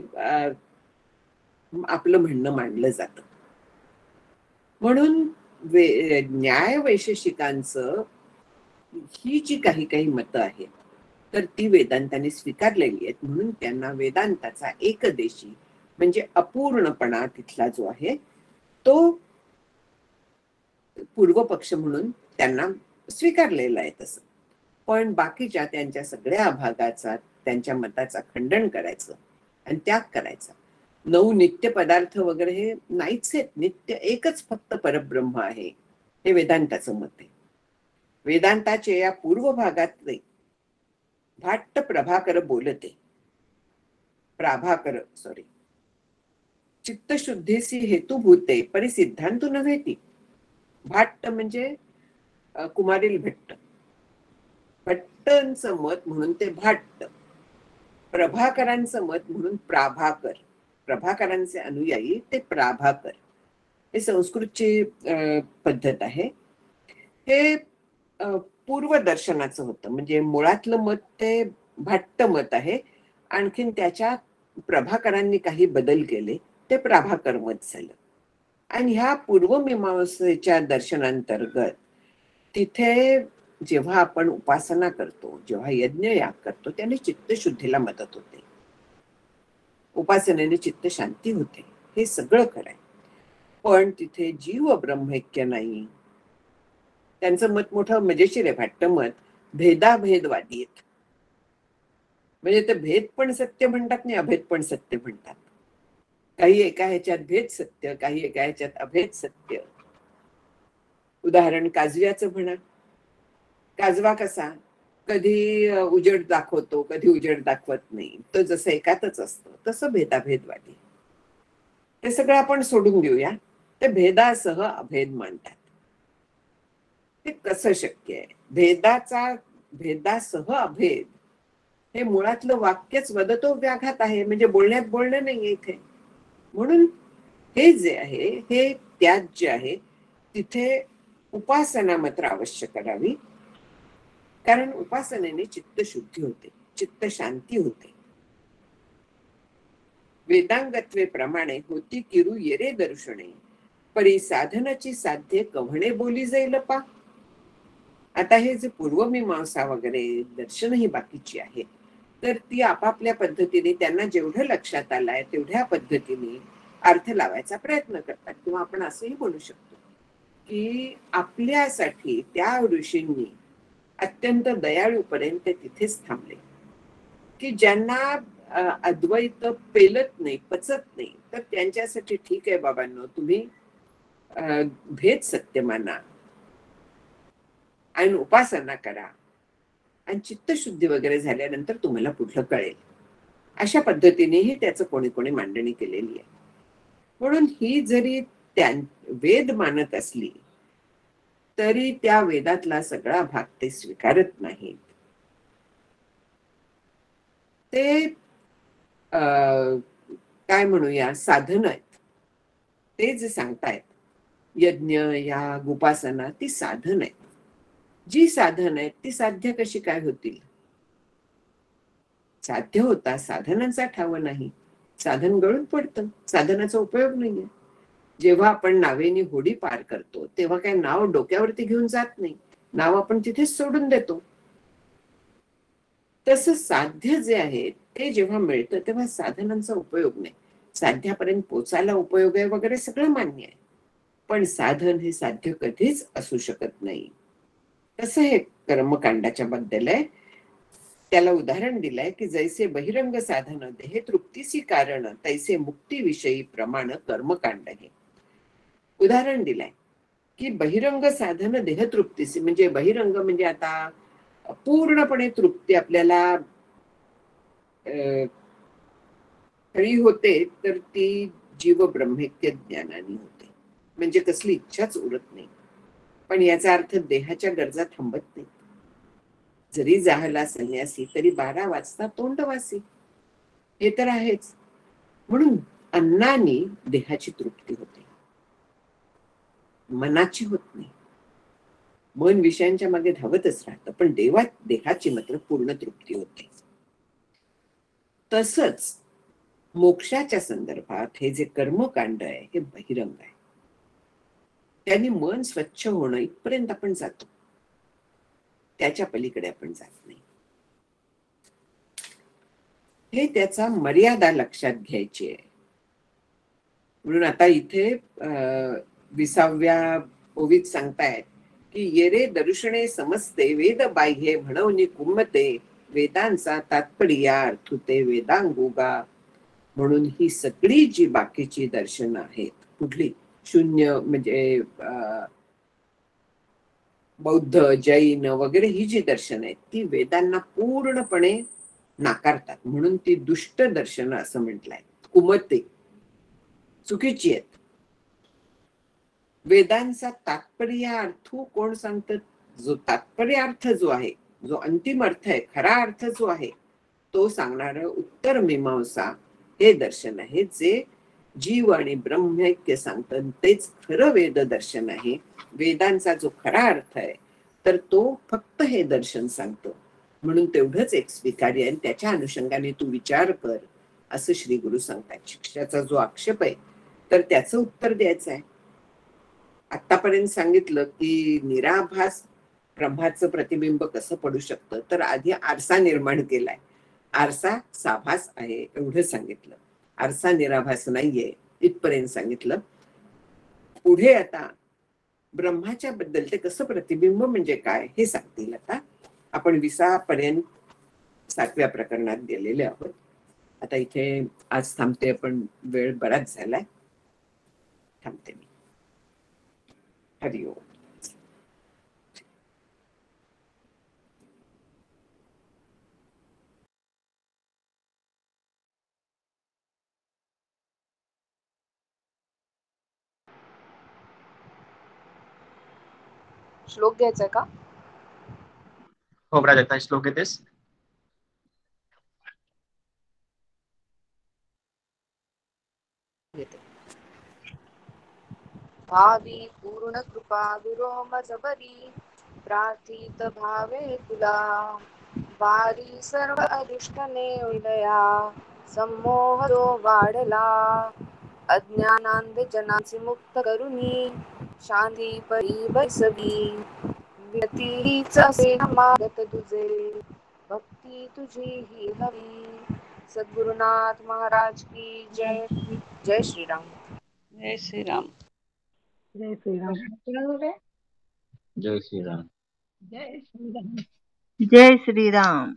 आपलं म्हणणं मांडलं जातं. म्हणून न्याय वैशेषिकांचं ही जी काही काही मतं आहेत तर ती वेदांताने स्वीकारलेली आहेत. म्हणून त्यांना वेदांताचा एकदेशी म्हणजे अपूर्णपणा तिथला जो आहे तो पूर्व पक्ष म्हणून त्यांना स्वीकारलेला आहे तसं. पण बाकीच्या त्यांच्या सगळ्या भागाचा त्यांच्या मताचा खंडन करायचं आणि त्याग करायचा. 9 नित्य पदार्थ वगैरे हे नाहीच आहेत. नित्य एकच फक्त परब्रह्म आहे हे वेदांताचं मत आहे. वेदांताचे या पूर्व भागातले भाट्ट प्रभाकर बोलते प्राभाकर सॉरी चित्तशुद्धीसी हेतुभूते परिसिद्धांतु नव्हेती. भाट्ट म्हणजे कुमारील भट्ट. भट्टांचं मत म्हणून ते भाट्ट, प्रभाकरांचं मत म्हणून प्राभाकर, प्रभाकरांचे अनुयायी ते प्राभाकर. हे संस्कृतची पद्धत आहे. हे पूर्वदर्शनाचं होतं. म्हणजे मुळातलं मत ते भाट्ट मत आहे. आणखीन त्याच्या प्रभाकरांनी काही बदल केले ते प्राभाकर मत झालं. आणि ह्या पूर्वमीमांसेच्या दर्शनांतर्गत तिथे जेव्हा आपण उपासना करतो, जेव्हा यज्ञ याग करतो, त्याने चित्तशुद्धीला मदत होते, उपासनेने चित्त शांती होते. हे सगळं खरंय. पण तिथे जीव ब्रह्मैक्य नाही. त्यांचं मत मोठं मजेशीर आहे. भाट्ट मत भेदाभेदवादी आहेत. म्हणजे ते भेद पण सत्य म्हणतात नाही अभेद पण सत्य म्हणतात. काही एका ह्याच्यात भेद सत्य, काही एका ह्याच्यात अभेद सत्य. उदाहरण काजव्याचं म्हणा. काजवा कसा कधी उजेड दाखवतो, कधी उजेड दाखवत नाही. तो जसं एकातच असतो तसं भेदाभेदवादी. ते सगळं आपण सोडून देऊया. ते भेदासह अभेद मानतात. ते कसं शक्य आहे? भेदासह अभेद हे मुळातलं वाक्यच वदतो व्याघात आहे. म्हणजे बोलण्यात बोलणं नाहीये इथे. म्हणून हे जे आहे हे त्याज्य आहे. तिथे उपासना मात्र अवश्य करावी. कारण उपासनेने चित्त शुद्धी होते, चित्त शांती होते. वेदांगत्वे प्रमाणे होती किरू येरे दर्शने परी साधनाची साध्य कव्हणे बोली जाईल पा. आता हे जे पूर्वमीमांसा वगैरे दर्शन ही बाकीची आहे तर ती आपापल्या पद्धतीने त्यांना जेवढं लक्षात आलंय तेवढ्या पद्धतीने अर्थ लावायचा प्रयत्न करतात. किंवा आपण असंही म्हणू शकतो की आपल्यासाठी त्या ऋषींनी अत्यंत दयाळूपर्यंत तिथेच थांबले की ज्यांना अद्वैत पेलत नाही, पचत नाही, तर त्यांच्यासाठी ठीक आहे बाबांनो, तुम्ही भेद सत्य माना आणि उपासना करा आणि चित्तशुद्धी वगैरे झाल्यानंतर तुम्हाला पुढलं कळेल. अशा पद्धतीनेही त्याचं कोणी कोणी मांडणी केलेली आहे. म्हणून ही जरी वेद मानत असली तरी त्या वेदातला सगळा भाग ते स्वीकारत नाहीत. ते काय म्हणूया साधन आहेत. ते जे सांगतायत यज्ञ याग उपासना ती साधन आहेत. जी साधन आहेत ती साध्य कशी काय होतील? साध्य होता साधनांचा ठाव नाही. साधन गळून पडतं, साधनाचा उपयोग नाहीये. जेव्हा आपण नावेनी होडी पार करतो तेव्हा काय नाव डोक्यावरती घेऊन जात नाही, नाव आपण तिथेच सोडून देतो. तसं साध्य जे आहे ते जेव्हा मिळतं तेव्हा साधनांचा उपयोग नाही. साध्यापर्यंत पोचायला उपयोग आहे वगैरे सगळं मान्य आहे, पण साधन हे साध्य कधीच असू शकत नाही. तसं हे कर्मकांडाच्या बद्दल आहे. त्याला उदाहरण दिलंय की जैसे बहिरंग साधन देह तृप्तीसी कारण तैसे मुक्तीविषयी प्रमाण कर्मकांड हे. उदाहरण दिलंय की बहिरंग साधन देह तृप्तीसी म्हणजे बहिरंग म्हणजे आता पूर्णपणे तृप्ती आपल्याला खरी होते तर ती जीव ब्रह्मैक्य ज्ञानाने होते. म्हणजे कसली इच्छाच उरत नाही. पण याचा अर्थ देहाच्या गरजा थांबत नाही. जरी जाहला संन्यासी तरी 12 वाजता तोंडवासी. हे तर आहेच. म्हणून अन्नाने देहाची तृप्ती होते, मनाची होत नाही. मन विषयांच्या मागे धावतच राहतं, पण देहाची मात्र पूर्ण तृप्ती होते. तसंच मोक्षाच्या संदर्भात हे जे कर्मकांड आहे हे बहिरंग आहे. त्यांनी मन स्वच्छ होणं इथपर्यंत आपण जातो, त्याच्या पलीकडे आपण जात नाही. हे त्याचा मर्यादा लक्षात घ्यायची आहे. म्हणून आता इथे 20व्या ओवीत सांगतायत की येरे दर्शने समजते वेद बाह्ये म्हणून कुंभते वेदांचा तात्पर्या अर्थुते वेदांगोगा. म्हणून ही सगळी जी बाकीची दर्शनं आहेत, कुठली शून्य म्हणजे बौद्ध जैन वगैरे ही जी दर्शन आहेत ती वेदांना पूर्णपणे नाकारतात, म्हणून ती दुष्ट दर्शनं असं म्हटलंय. कुमते चुकीची आहेत. वेदांचा तात्पर्य अर्थ कोण सांगतात? जो तात्पर्य अर्थ जो आहे, जो अंतिम अर्थ आहे, खरा अर्थ जो आहे तो सांगणार उत्तर मीमांसा हे दर्शन आहे, जे जीव आणि ब्रह्मैक्य सांगतं तेच खरं वेद दर्शन आहे. वेदांचा जो खरा अर्थ आहे तर तो फक्त हे दर्शन सांगतो, म्हणून तेवढंच एक स्वीकार्य आहे. त्याच्या अनुषंगाने तू विचार कर असं श्री गुरु सांगतात. शिष्याचा जो आक्षेप आहे तर त्याचं उत्तर द्यायचं आहे. आतापर्यंत सांगितलं की निराभास ब्रह्माचं प्रतिबिंब कसं पडू शकतं, तर आधी आरसा निर्माण केलाय. आरसा साभास आहे एवढं सांगितलं, आरसा निराभास नाहीये इथपर्यंत सांगितलं. पुढे आता ब्रह्माच्या बद्दल ते कसं प्रतिबिंब म्हणजे काय हे सांगतील. आता आपण 20पर्यंत 7व्या प्रकरणात गेलेले आहोत. आता इथे आज थांबते, आपण वेळ बराच झालाय, थांबते मी. हरि ओम. श्लोक घ्यायचा का? हो प्राजक्ता, श्लोक येतेस? भावी पूर्ण कृपा गुरो मजबरी प्रार्थित भावे तुला वारी सर्व अदृष्टने उदया संमोह जो वाढला अज्ञानांध जनांचे मुक्त करुनी शांती परी बसवी व्यतीच असे मागत तुझे भक्ती तुझी ही हवी. सद्गुरुनाथ महाराज की जय. जय श्रीराम. जय श्रीराम. जय श्रीराम. जय श्रीराम. जय श्रीराम. जय श्रीराम.